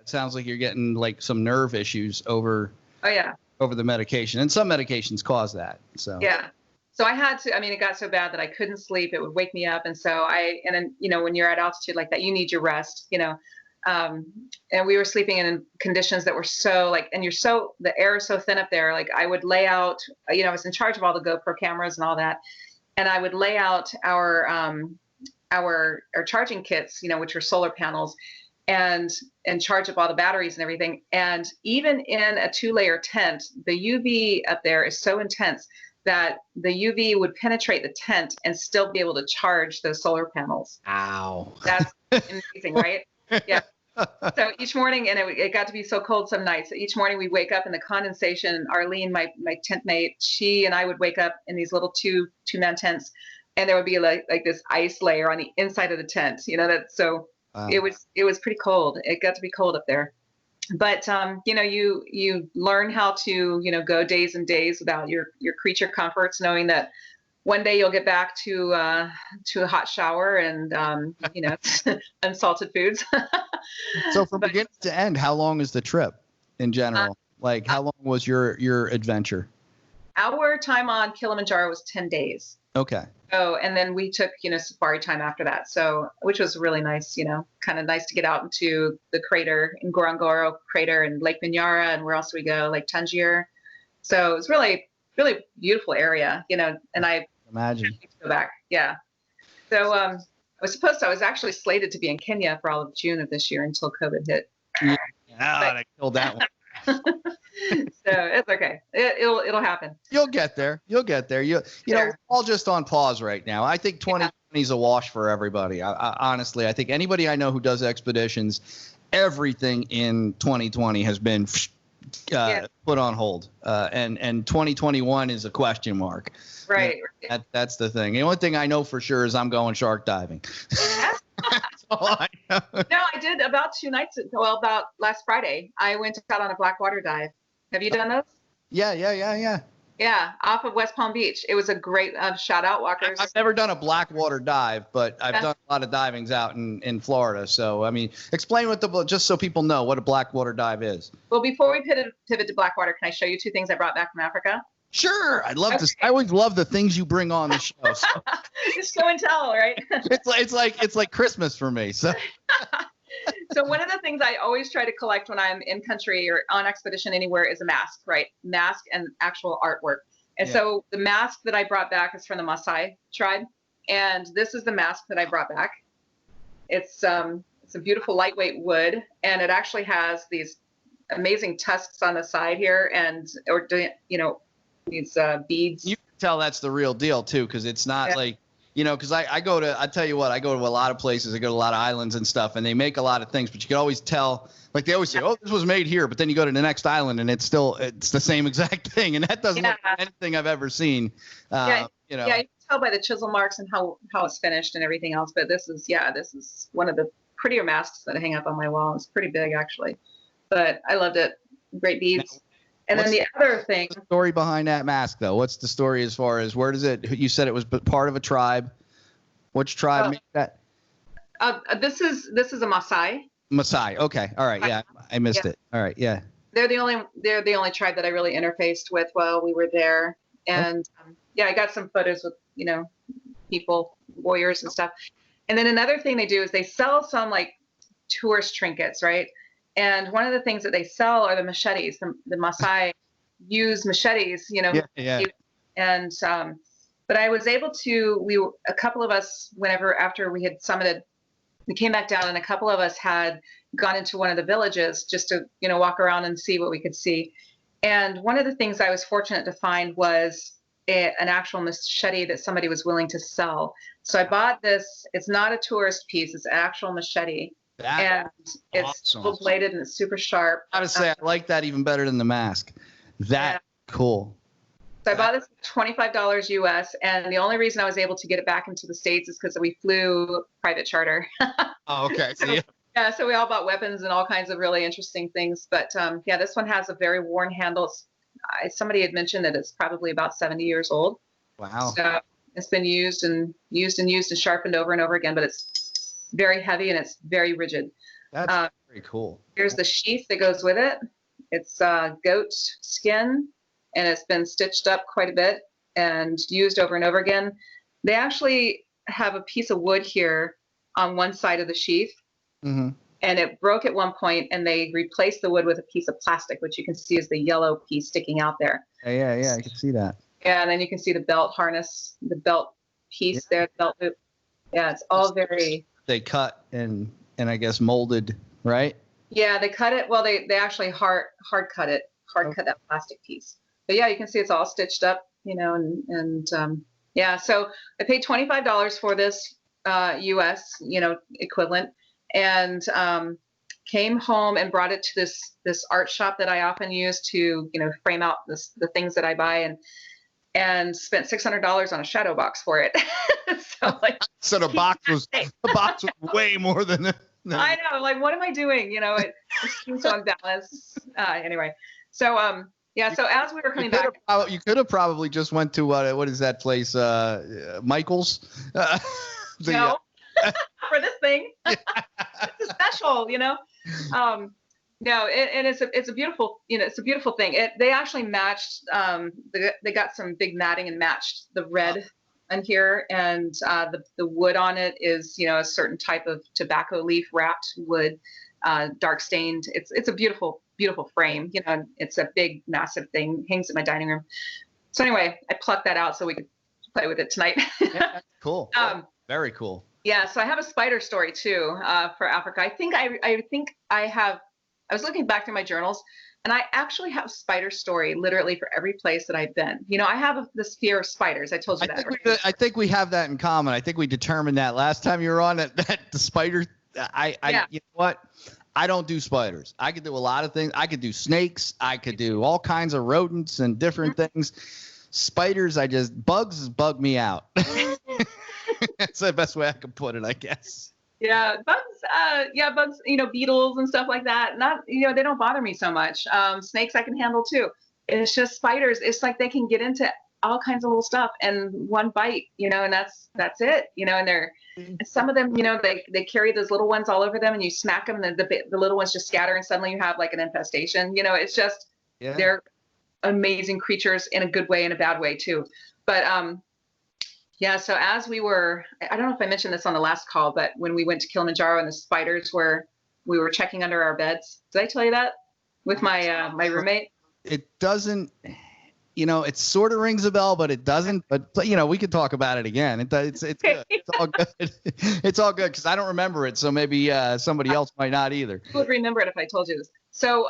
sounds like you're getting like some nerve issues over the medication, and some medications cause that. So So I had to, it got so bad that I couldn't sleep. It would wake me up. And so when you're at altitude like that, you need your rest, and we were sleeping in conditions that were so the air is so thin up there. Like I would lay out, I was in charge of all the GoPro cameras and all that. And I would lay out our charging kits, which are solar panels, and charge up all the batteries and everything. And even in a 2-layer tent, the UV up there is so intense that the UV would penetrate the tent and still be able to charge those solar panels. Ow. That's amazing, right? Yeah. So each morning, and it got to be so cold some nights, each morning we'd wake up in the condensation. Arlene, my tent mate, she and I would wake up in these little two-man tents, and there would be like this ice layer on the inside of the tent. Wow. It was pretty cold. It got to be cold up there. But you learn how to go days and days without your creature comforts, knowing that one day you'll get back to a hot shower and unsalted foods. So from beginning to end, how long is the trip in general? Like, how long was your adventure? Our time on Kilimanjaro was 10 days. Okay. So, and then we took, safari time after that. So, which was really nice, kind of nice to get out into the crater, Ngorongoro crater and Lake Minyara. And where else do we go? Lake Tangier. So it was really, really beautiful area, and I imagine to go back. Yeah. So, I was actually slated to be in Kenya for all of June of this year until COVID hit. Yeah, I killed that one. So it's okay. It'll happen. You'll get there. You know, we're all just on pause right now. I think 2020 is a wash for everybody. Honestly, I think anybody I know who does expeditions, everything in 2020 has been put on hold. And 2021 is a question mark. Right. That's the thing. The only thing I know for sure is I'm going shark diving. That's all I know. No, I did about 2 nights ago. Well, about last Friday, I went out on a blackwater dive. Have you done those? Yeah. Yeah, off of West Palm Beach. It was a great shout out, walkers. I've never done a blackwater dive, but I've done a lot of divings out in Florida. So, I mean, explain just so people know what a blackwater dive is. Well, before we pivot to blackwater, can I show you 2 things I brought back from Africa? Sure, I'd love to. I always love the things you bring on the show. So. Just show and tell, right? It's like Christmas for me. So. So one of the things I always try to collect when I'm in country or on expedition anywhere is a mask, right? Mask and actual artwork. And so the mask that I brought back is from the Maasai tribe, and this is the mask that I brought back. It's a beautiful lightweight wood, and it actually has these amazing tusks on the side here, these beads. You can tell that's the real deal too, because it's not like, because I tell you what, I go to a lot of places, I go to a lot of islands and stuff, and they make a lot of things, but you can always tell, like they always say, oh, this was made here, but then you go to the next island and it's the same exact thing, and that doesn't look like anything I've ever seen. Yeah, you can tell by the chisel marks and how it's finished and everything else, but this is one of the prettier masks that I hang up on my wall. It's pretty big actually, but I loved it. Great beads. And then the other thing. What's the story behind that mask, though? What's the story as far as where does it? You said it was part of a tribe. Which tribe made that? This is a Maasai. Maasai. Okay. All right. Yeah, I missed it. All right. Yeah. They're the only tribe that I really interfaced with while we were there, and I got some photos with people, warriors and stuff. And then another thing they do is they sell some like tourist trinkets, right? And one of the things that they sell are the machetes. The Maasai use machetes, And but I was able to. A couple of us, after we had summited, we came back down, and a couple of us had gone into one of the villages just to walk around and see what we could see. And one of the things I was fortunate to find was an actual machete that somebody was willing to sell. So I bought this. It's not a tourist piece. It's an actual machete. And it's double bladed and it's super sharp. I would say I like that even better than the mask. Cool. So I bought this $25 US, and the only reason I was able to get it back into the States is because we flew private charter. Oh, okay. So we all bought weapons and all kinds of really interesting things. But this one has a very worn handle. Somebody had mentioned that it's probably about 70 years old. Wow. So it's been used and sharpened over and over again, but it's very heavy and it's very rigid. That's very cool. Here's the sheath that goes with it. It's goat skin, and it's been stitched up quite a bit and used over and over again. They actually have a piece of wood here on one side of the sheath, and it broke at one point, and they replaced the wood with a piece of plastic, which you can see is the yellow piece sticking out there. Yeah, I can see that. Yeah, and then you can see the belt harness, the belt piece there, the belt loop. Yeah, it's all very... They cut and I guess molded, right? Yeah, they cut it. Well, they actually hard cut cut that plastic piece. But yeah, you can see it's all stitched up, So I paid $25 for this US, equivalent, and came home and brought it to this art shop that I often use to, frame out the things that I buy, and spent $600 on a shadow box for it. So the box was way more than that. I know, like, what am I doing? It seems so unbalanced. Anyway, so Yeah. So as we were coming back, You could have probably just went to what is that place? Michael's. No, for this thing, it's a special, No, and it's a beautiful, it's a beautiful thing. They actually matched. They got some big matting and matched the red in here, and the wood on it is a certain type of tobacco leaf wrapped wood, dark stained. It's a beautiful frame. It's a big massive thing. Hangs in my dining room. So anyway, I plucked that out so we could play with it tonight. Yeah, that's cool. Very cool. Yeah, so I have a spider story too for Africa. I think I have. I was looking back through my journals, and I actually have a spider story literally for every place that I've been. I have this fear of spiders. I told you that. I think we have that in common. I think we determined that last time you were on that the spider. You know what? I don't do spiders. I could do a lot of things. I could do snakes. I could do all kinds of rodents and different things. Spiders, bugs bug me out. That's the best way I can put it, I guess. Yeah, bugs, beetles and stuff like that. Not, they don't bother me so much. Snakes I can handle too. It's just spiders. It's like they can get into all kinds of little stuff and one bite, and that's it, and some of them, they carry those little ones all over them and you smack them and the little ones just scatter and suddenly you have like an infestation. It's just, they're amazing creatures in a good way and a bad way too. But, yeah, so as we were, I don't know if I mentioned this on the last call, but when we went to Kilimanjaro and the spiders we were checking under our beds. Did I tell you that with my roommate? It doesn't, it sort of rings a bell, but it doesn't. But we could talk about it again. It's good. It's all good. It's all good because I don't remember it, so maybe somebody else might not either. I would remember it if I told you this. So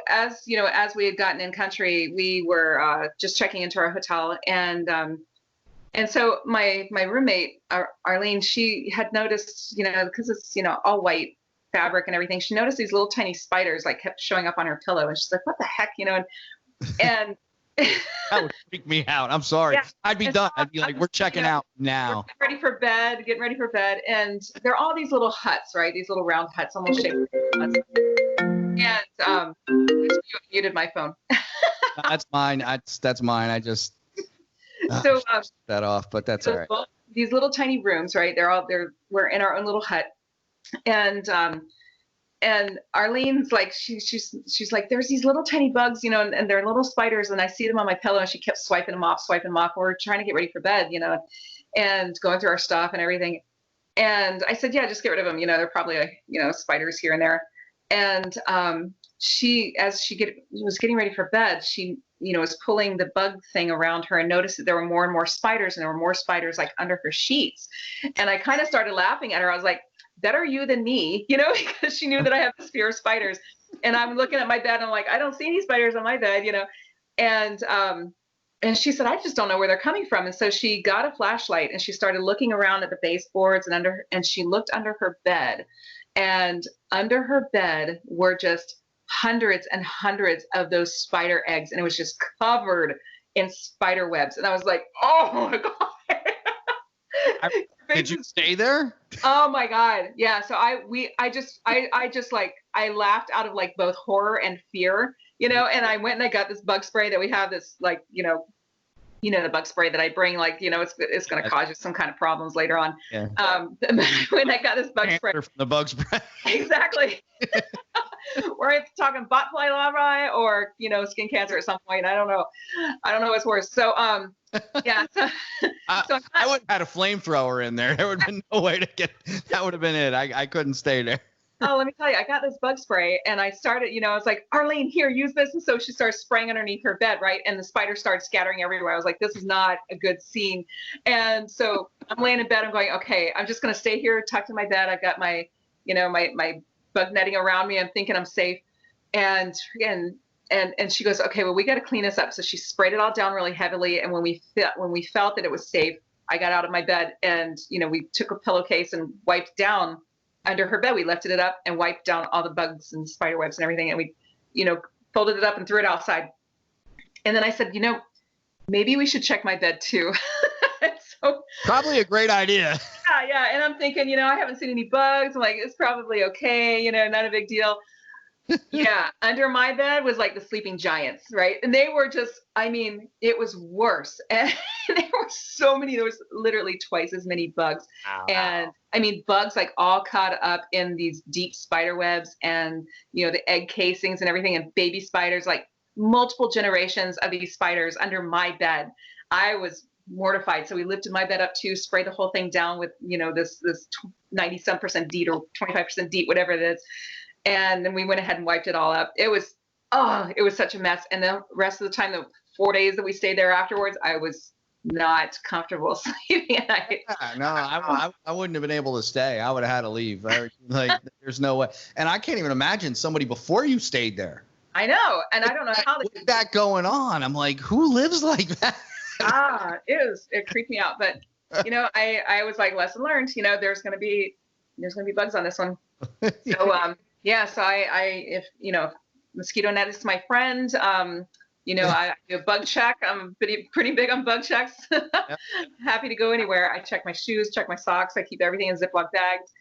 as as we had gotten in country, we were just checking into our hotel and so my roommate, Arlene, she had noticed, because it's, all white fabric and everything, she noticed these little tiny spiders like kept showing up on her pillow. And she's like, what the heck, and that would freak me out. I'm sorry. Yeah. I'd be done. I'd be like, we're checking out now. Getting ready for bed. And there are all these little huts, right? These little round huts, almost shaped like huts. And you muted my phone. That's mine. That's mine. I just... So that off, but that's all right. These little tiny rooms, right? We're in our own little hut, and Arlene's like she's like, there's these little tiny bugs, and they're little spiders, and I see them on my pillow, and she kept swiping them off. We're trying to get ready for bed, and going through our stuff and everything, and I said, yeah, just get rid of them. They're probably spiders here and there, and she was getting ready for bed, she was pulling the bug thing around her and noticed that there were more and more spiders, and there were more spiders like under her sheets. And I kind of started laughing at her. I was like, better you than me, because she knew that I have this fear of spiders. And I'm looking at my bed and I'm like, I don't see any spiders on my bed, And she said, I just don't know where they're coming from. And so she got a flashlight and she started looking around at the baseboards and she looked under her bed, and under her bed were just hundreds and hundreds of those spider eggs, and it was just covered in spider webs. And I was like, oh my God. Did you stay there? Oh my God. Yeah. So I laughed out of like both horror and fear, and I went and I got this bug spray that we have, this like, the bug spray that I bring, like, it's going to cause you some kind of problems later on. Yeah. When I got this bug spray. From the bug spray. Exactly. We're talking botfly larvae or, skin cancer at some point. I don't know what's worse. So, yeah. So I would have had a flamethrower in there. There would have been no way to that would have been it. I couldn't stay there. Oh, let me tell you, I got this bug spray and I started, I was like, Arlene, here, use this. And so she starts spraying underneath her bed, right? And the spiders started scattering everywhere. I was like, this is not a good scene. And so I'm laying in bed. I'm going, okay, I'm just going to stay here, tucked in my bed. I've got my, my bug netting around me. I'm thinking I'm safe. And she goes, okay, well, we got to clean this up. So she sprayed it all down really heavily. And when we felt that it was safe, I got out of my bed and, we took a pillowcase and wiped down under her bed. We lifted it up and wiped down all the bugs and spider webs and everything. And we, folded it up and threw it outside. And then I said, maybe we should check my bed too. So probably a great idea. Yeah. And I'm thinking, I haven't seen any bugs. I'm like, it's probably okay. Not a big deal. Yeah, under my bed was like the sleeping giants, right? And they were just, I mean, it was worse. And there were so many, there was literally twice as many bugs. Wow. And I mean, bugs like all caught up in these deep spider webs and, the egg casings and everything, and baby spiders, like multiple generations of these spiders under my bed. I was mortified. So we lifted my bed up too, sprayed the whole thing down with, this 90-some% DEET or 25% DEET, whatever it is. And then we went ahead and wiped it all up. It was such a mess. And the rest of the time, the 4 days that we stayed there afterwards, I was not comfortable sleeping at night. Yeah, no, I wouldn't have been able to stay. I would have had to leave. There's no way. And I can't even imagine somebody before you stayed there. I know. And I don't know how they did that going on. I'm like, who lives like that? It creeped me out. But, I was like, lesson learned, there's going to be bugs on this one. So, yeah, so if mosquito net is my friend. I do a bug check. I'm pretty big on bug checks. Yep. Happy to go anywhere. I check my shoes, check my socks. I keep everything in Ziploc bags.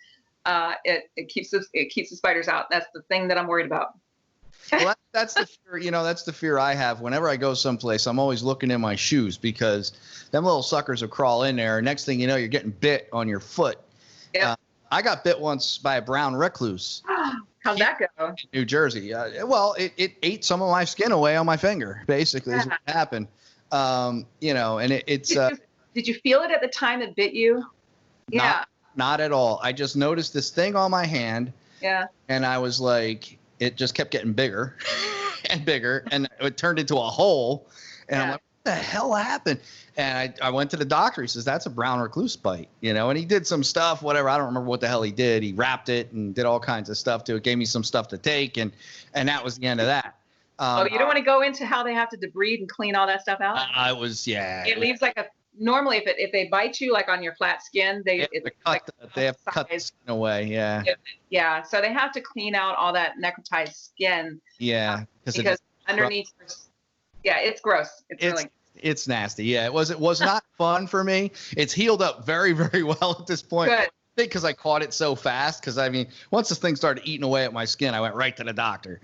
It keeps the spiders out. That's the thing that I'm worried about. Well, that's the fear. That's the fear I have. Whenever I go someplace, I'm always looking in my shoes because them little suckers will crawl in there. Next thing you know, you're getting bit on your foot. Yeah. I got bit once by a brown recluse. How'd that go? In New Jersey. It ate some of my skin away on my finger, basically, is what happened. And it's. Did you feel it at the time it bit you? Yeah. Not at all. I just noticed this thing on my hand. Yeah. And I was like, it just kept getting bigger and bigger, and it turned into a hole. And I'm like, what the hell happened? And I went to the doctor. He says, that's a brown recluse bite, and he did some stuff, whatever. I don't remember what the hell he did. He wrapped it and did all kinds of stuff to it, gave me some stuff to take. And that was the end of that. You don't want to go into how they have to debride and clean all that stuff out? It leaves like normally if they bite you like on your flat skin, they have to cut the skin away. Yeah. Yeah. So they have to clean out all that necrotized skin. Yeah. Because underneath, it's gross. It's nasty. Yeah, it was not fun for me. It's healed up very, very well at this point. Good. I think because I caught it so fast. Because once this thing started eating away at my skin, I went right to the doctor.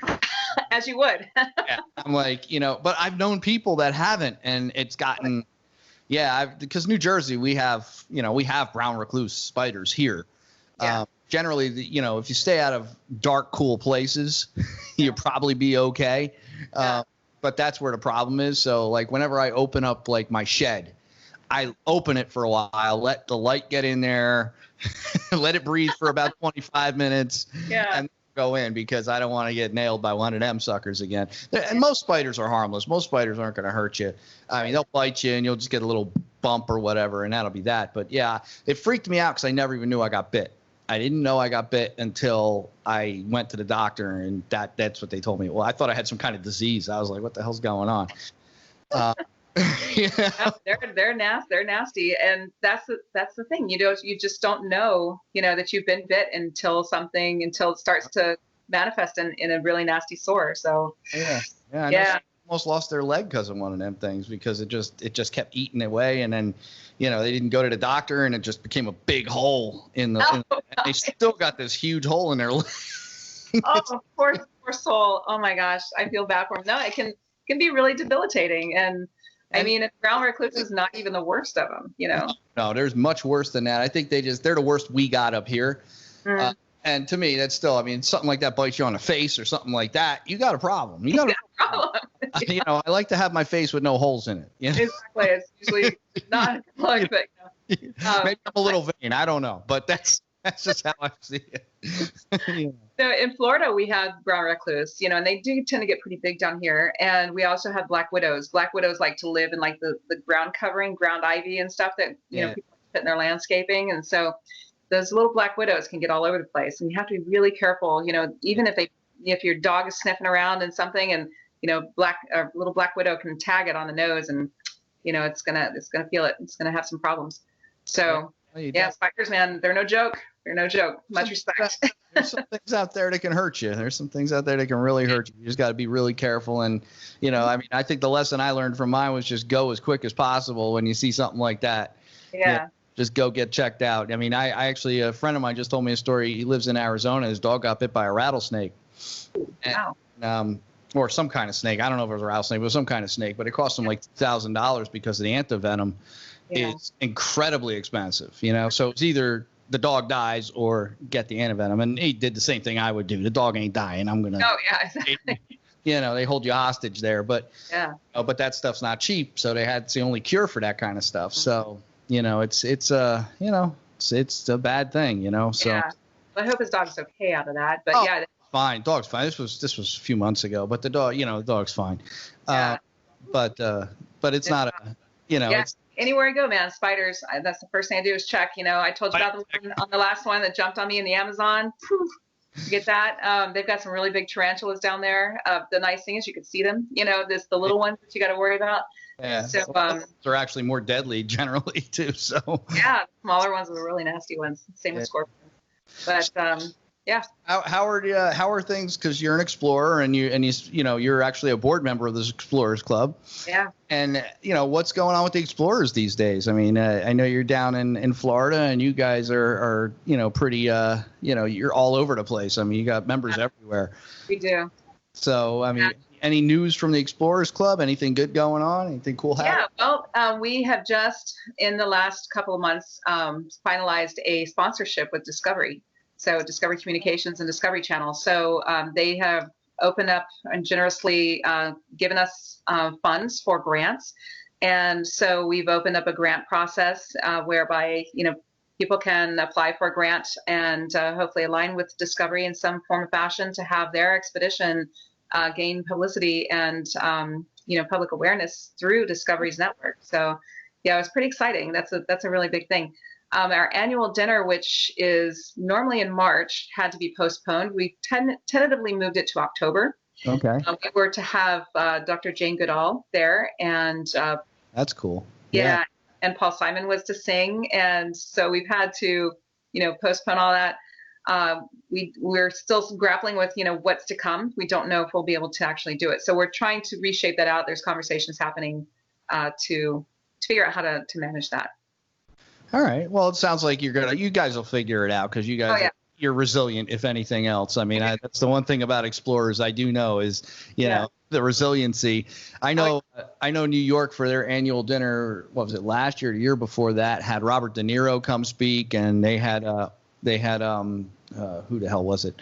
As you would. Yeah, I'm like, but I've known people that haven't, and it's gotten. Yeah, because New Jersey, we have brown recluse spiders here. Yeah. Generally, if you stay out of dark, cool places, you'll probably be okay. But that's where the problem is. So like whenever I open up like my shed, I open it for a while, let the light get in there, let it breathe for about 25 minutes, and go in because I don't want to get nailed by one of them suckers again. And most spiders are harmless. Most spiders aren't going to hurt you. I mean, they'll bite you and you'll just get a little bump or whatever, and that'll be that. But yeah, it freaked me out because I never even knew I got bit. I didn't know I got bit until I went to the doctor, and that's what they told me. Well, I thought I had some kind of disease. I was like, what the hell's going on? They're nasty. And that's the thing. You just don't know, that you've been bit until it starts to manifest in a really nasty sore. So yeah. Almost lost their leg because of one of them things because it just kept eating away, and then they didn't go to the doctor, and it just became a big hole in the. And they still got this huge hole in their leg. Oh, poor soul! Oh my gosh, I feel bad for him. No, it can be really debilitating, and I mean, brown recluse is not even the worst of them. No, there's much worse than that. I think they're the worst we got up here. Mm. And to me, that's still, something like that bites you on the face or something like that, you got a problem. You got a problem. I like to have my face with no holes in it. Exactly. It's usually not like that. Maybe I'm a little vain. I don't know. But that's just how I see it. So in Florida, we have brown recluse, and they do tend to get pretty big down here. And we also have black widows. Black widows like to live in like the ground covering, ground ivy and stuff that, people put in their landscaping. And so those little black widows can get all over the place, and you have to be really careful. Even if your dog is sniffing around and something, and little black widow can tag it on the nose, and it's gonna feel it. It's gonna have some problems. So spiders, man, they're no joke. They're no joke. Much respect. There's some things out there that can hurt you. There's some things out there that can really hurt you. You just got to be really careful. And I think the lesson I learned from mine was just go as quick as possible when you see something like that. Yeah. just go get checked out. I mean, I actually, a friend of mine just told me a story. He lives in Arizona. His dog got bit by a rattlesnake. Wow. And, or some kind of snake. I don't know if it was a rattlesnake, but it was some kind of snake. But it cost him like $1,000 because of the antivenom. Yeah. Is incredibly expensive, you know. So it's either the dog dies or get the antivenom. And he did the same thing I would do. The dog ain't dying. I'm gonna. Oh yeah. You know, they hold you hostage there, but yeah. But that stuff's not cheap. So it's the only cure for that kind of stuff. So you know, it's a bad thing, you know. So yeah. Well, I hope his dog's okay out of that. But yeah. Fine, dog's fine. This was a few months ago, but the dog, you know, the dog's fine. Yeah. But it's not a, you know. Yeah. It's, anywhere I go, man, spiders. That's the first thing I do is check. You know, I told you about the one on the last one that jumped on me in the Amazon. Poof, you get that. They've got some really big tarantulas down there. The nice thing is you can see them. You know, there's the little ones that you got to worry about. Yeah. So they're actually more deadly generally too. So. Yeah, the smaller ones are the really nasty ones. Same with scorpions. But yeah. How are things? Because you're an explorer and you're actually a board member of this Explorers Club. Yeah. And you know what's going on with the explorers these days. I mean, I know you're down in Florida and you guys are pretty you're all over the place. I mean, you got members everywhere. We do. So I mean, any news from the Explorers Club? Anything good going on? Anything cool happening? Yeah. Well, we have just in the last couple of months finalized a sponsorship with Discovery. So Discovery Communications and Discovery Channel. So they have opened up and generously given us funds for grants. And so we've opened up a grant process whereby, people can apply for a grant and hopefully align with Discovery in some form or fashion to have their expedition gain publicity and, public awareness through Discovery's network. So yeah, it was pretty exciting. That's a really big thing. Our annual dinner, which is normally in March, had to be postponed. We tentatively moved it to October. Okay. We were to have Dr. Jane Goodall there, and that's cool. Yeah, and Paul Simon was to sing, and so we've had to, postpone all that. We're still grappling with, what's to come. We don't know if we'll be able to actually do it. So we're trying to reshape that out. There's conversations happening to figure out how to manage that. All right. Well, it sounds like you guys will figure it out because you guys, you're resilient, if anything else. I mean, that's the one thing about explorers I do know is, the resiliency. I know New York for their annual dinner, what was it, last year, the year before that, had Robert De Niro come speak, and they had who the hell was it?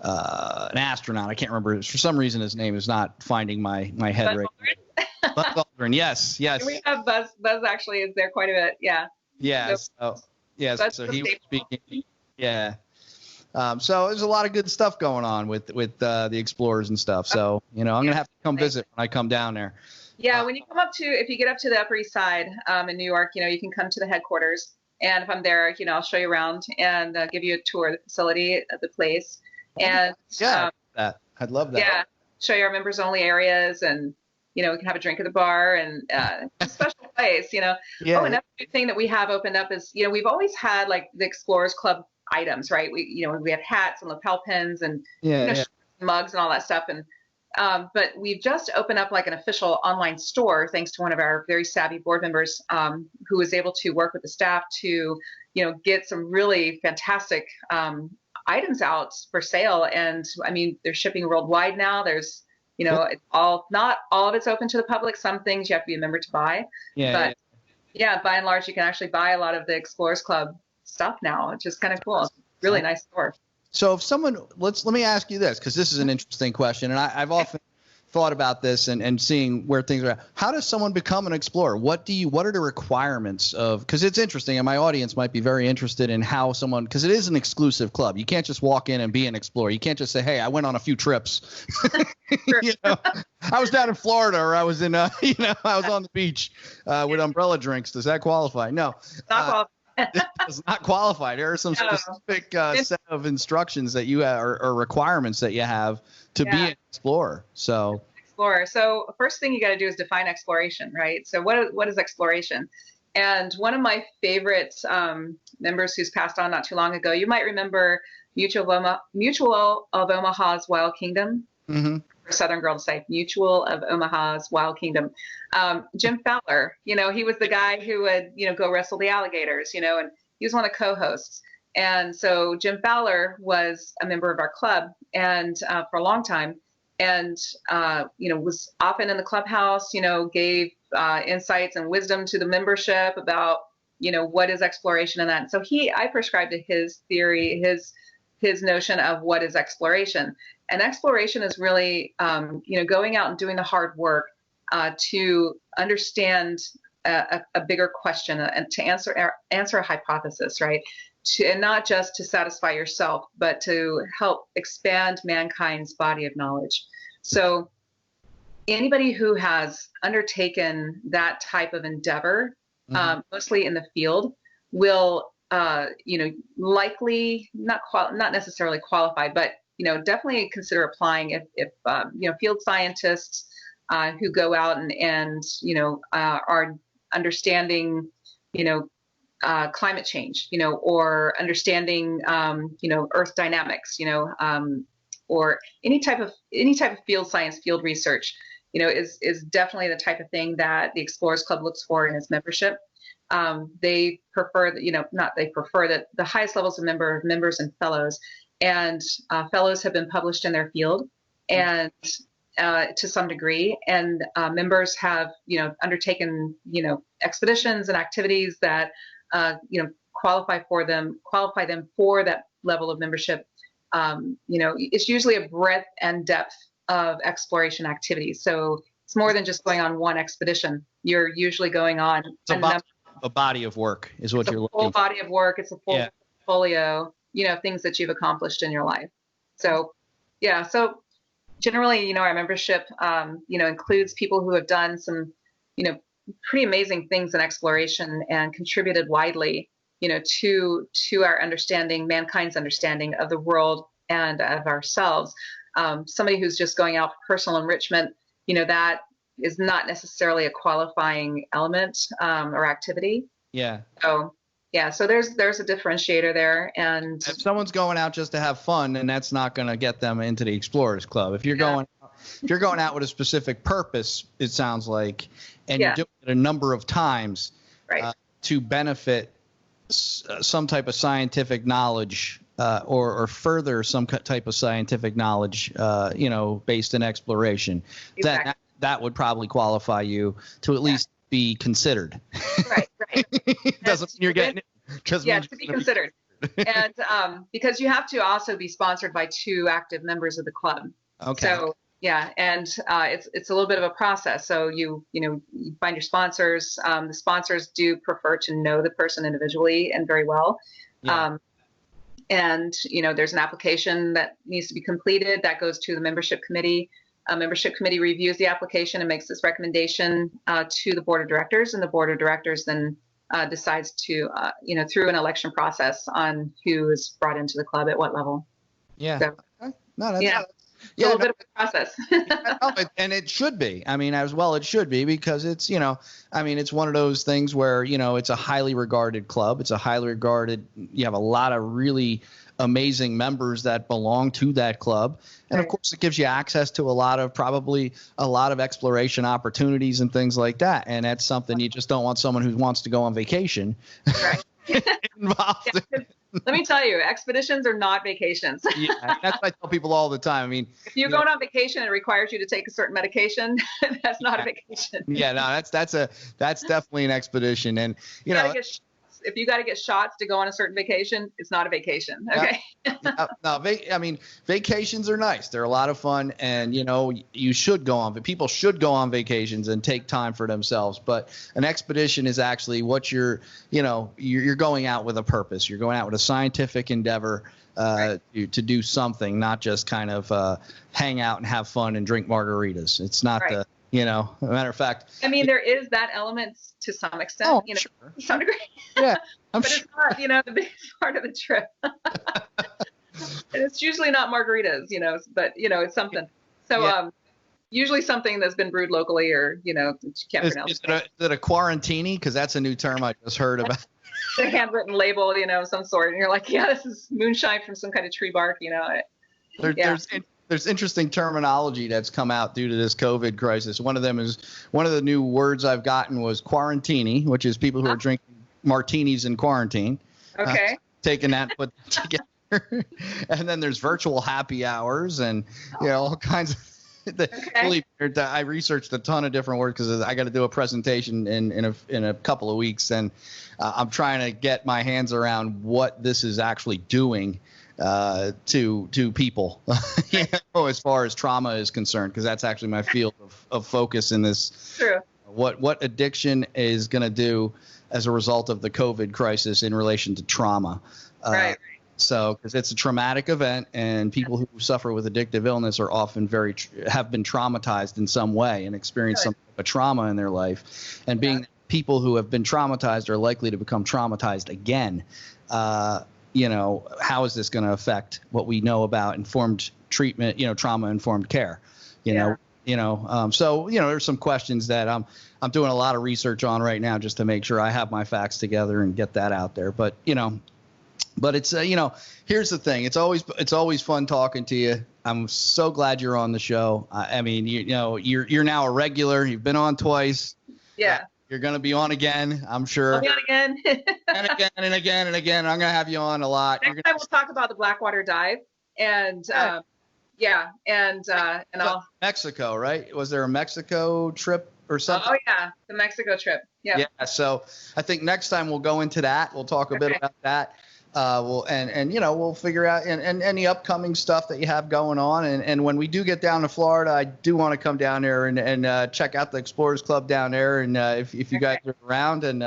An astronaut. I can't remember. For some reason, his name is not finding my head right now. Buzz Aldrin. Yes. We have Buzz actually is there quite a bit. Yeah. Yeah. So he was speaking. Yeah. So there's a lot of good stuff going on with the explorers and stuff. So, I'm going to have to come visit when I come down there. Yeah. When you come if you get up to the Upper East Side in New York, you can come to the headquarters. And if I'm there, I'll show you around and give you a tour of the facility, of the place. And I'd love that. Yeah. Show you our members only areas and, we can have a drink at the bar and it's a special place, Yeah. Oh, another good thing that we have opened up is, we've always had like the Explorers Club items, right? We have hats and lapel pins and mugs and all that stuff. And but we've just opened up like an official online store thanks to one of our very savvy board members who was able to work with the staff to, get some really fantastic items out for sale. And I mean, they're shipping worldwide now. There's it's not all of it's open to the public. Some things you have to be a member to buy. But by and large, you can actually buy a lot of the Explorers Club stuff now, which is kind of cool. It's really nice store. So if someone, let me ask you this, because this is an interesting question, and I've often thought about this and seeing where things are at. How does someone become an explorer? What are the requirements of, because it's interesting, and my audience might be very interested in how someone, because it is an exclusive club. You can't just walk in and be an explorer. You can't just say, hey, I went on a few trips. I was down in Florida, or I was in, I was on the beach with umbrella drinks. Does that qualify? No. Not it does not qualify. There are some specific set of instructions that you have, or requirements that you have to be an explorer. So first thing you got to do is define exploration, right? So what is exploration? And one of my favorite members who's passed on not too long ago, you might remember Mutual of Omaha's Wild Kingdom. Mm-hmm. for a Southern girl to say, Mutual of Omaha's Wild Kingdom. Jim Fowler, he was the guy who would, go wrestle the alligators, and he was one of the co-hosts. And so Jim Fowler was a member of our club and for a long time, and was often in the clubhouse, gave insights and wisdom to the membership about, what is exploration and that. And so I prescribed to his theory, his notion of what is exploration. And exploration is really, going out and doing the hard work to understand a bigger question and to answer a hypothesis, right? And not just to satisfy yourself, but to help expand mankind's body of knowledge. So anybody who has undertaken that type of endeavor, mostly in the field, will, likely not necessarily qualified, but, definitely consider applying if field scientists who go out and are understanding, climate change, or understanding, Earth dynamics, or any type of field science, field research, is definitely the type of thing that the Explorers Club looks for in its membership. They prefer that the highest levels of members and fellows, and fellows have been published in their field, and to some degree, and members have undertaken expeditions and activities that qualify them for that level of membership. It's usually a breadth and depth of exploration activities. So it's more than just going on one expedition. You're usually going on a body of work is what you're looking for. It's a full body of work. It's a full portfolio, things that you've accomplished in your life. So, so generally, our membership, includes people who have done some, pretty amazing things in exploration and contributed widely, to our understanding, mankind's understanding of the world and of ourselves. Somebody who's just going out for personal enrichment, that is not necessarily a qualifying element or activity. Yeah. So there's a differentiator there. And if someone's going out just to have fun, then that's not going to get them into the Explorers Club. If you're going out with a specific purpose, it sounds like, and you're doing it a number of times, right, to benefit some type of scientific knowledge, or further some type of scientific knowledge, based in exploration, exactly, that would probably qualify you to at least be considered. Right. Doesn't mean you're getting it. Just to be considered. And because you have to also be sponsored by 2 active members of the club. Okay. So and it's a little bit of a process. So you find your sponsors. The sponsors do prefer to know the person individually and very well. Yeah. And there's an application that needs to be completed that goes to the membership committee. Membership committee reviews the application and makes this recommendation to the board of directors, and the board of directors then decides to, through an election process, on who is brought into the club at what level. Yeah. So, no, that's a little bit of a process. And it should be. I mean, as well, it should be, because it's, it's one of those things where, it's a highly regarded club. It's a highly regarded, you have a lot of really amazing members that belong to that club. And of course, it gives you access to a lot of exploration opportunities and things like that. And that's something you just don't want someone who wants to go on vacation involved in. Let me tell you, expeditions are not vacations. Yeah, that's what I tell people all the time. I mean, if you're going on vacation and it requires you to take a certain medication, that's not a vacation. Yeah, no, that's definitely an expedition. And if you got to get shots to go on a certain vacation, it's not a vacation. Okay. Vacations are nice. They're a lot of fun, and you should go on. But people should go on vacations and take time for themselves. But an expedition is actually what you're going out with a purpose. You're going out with a scientific endeavor to do something, not just kind of hang out and have fun and drink margaritas. It's not a matter of fact. I mean, there is that element to some extent, sure. To some degree. Yeah, but it's not, the biggest part of the trip. And it's usually not margaritas, but it's something. So, usually something that's been brewed locally, or you can't pronounce. Is it a quarantini? Because that's a new term I just heard about. A handwritten label, of some sort, and you're like, this is moonshine from some kind of tree bark, there's interesting terminology that's come out due to this COVID crisis. One of them is one of the new words I've gotten was quarantini, which is people who are drinking martinis in quarantine. Okay. Taking that, put that together. And then there's virtual happy hours and, all kinds of. Really, I researched a ton of different words because I got to do a presentation in a couple of weeks, and I'm trying to get my hands around what this is actually doing to people, as far as trauma is concerned, because that's actually my field of focus in this. True. What addiction is going to do as a result of the COVID crisis in relation to trauma. Right. So, because it's a traumatic event, and people who suffer with addictive illness are often have been traumatized in some way and experienced some type of trauma in their life. And being people who have been traumatized are likely to become traumatized again. How is this going to affect what we know about informed treatment? Trauma-informed care. So there's some questions that I'm doing a lot of research on right now just to make sure I have my facts together and get that out there. But But it's here's the thing. It's always fun talking to you. I'm so glad you're on the show. I mean, you're now a regular. You've been on twice. Yeah. You're going to be on again, I'm sure. I'll be on again. and again and again and again. I'm going to have you on a lot. Next time we'll talk about the Blackwater dive and I'll Mexico, right? Was there a Mexico trip or something? Oh yeah, the Mexico trip. Yeah. Yeah. So I think next time we'll go into that. We'll talk a bit about that. We'll figure out and any upcoming stuff that you have going on. And when we do get down to Florida, I do want to come down there and check out the Explorers Club down there. And if you guys are around and,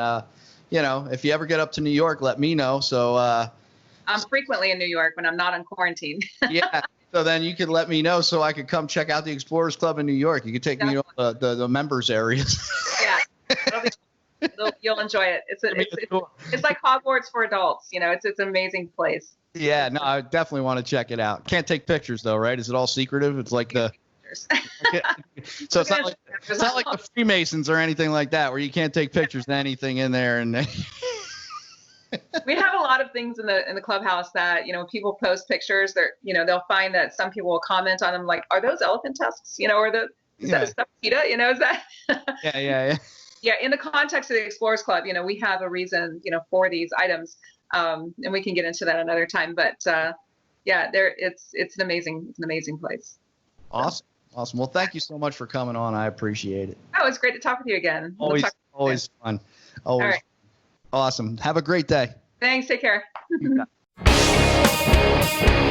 if you ever get up to New York, let me know. So I'm frequently in New York when I'm not on quarantine. Yeah. So then you could let me know so I could come check out the Explorers Club in New York. You could take me to the members areas. Yeah. You'll enjoy it. It's like Hogwarts for adults. It's an amazing place. Yeah, no, I definitely want to check it out. Can't take pictures though, right? Is it all secretive? It's like so it's not like the Freemasons or anything like that, where you can't take pictures of anything in there. And we have a lot of things in the clubhouse that people post pictures. They'll find that some people will comment on them like, "Are those elephant tusks?" Or is that a stuffed cheetah? Is that? Yeah. Yeah, in the context of the Explorers Club, we have a reason, for these items, and we can get into that another time. But it's an amazing place. Awesome. Well, thank you so much for coming on. I appreciate it. Oh, it's great to talk with you again. Always fun. Always. All right. Awesome. Have a great day. Thanks. Take care. You got it.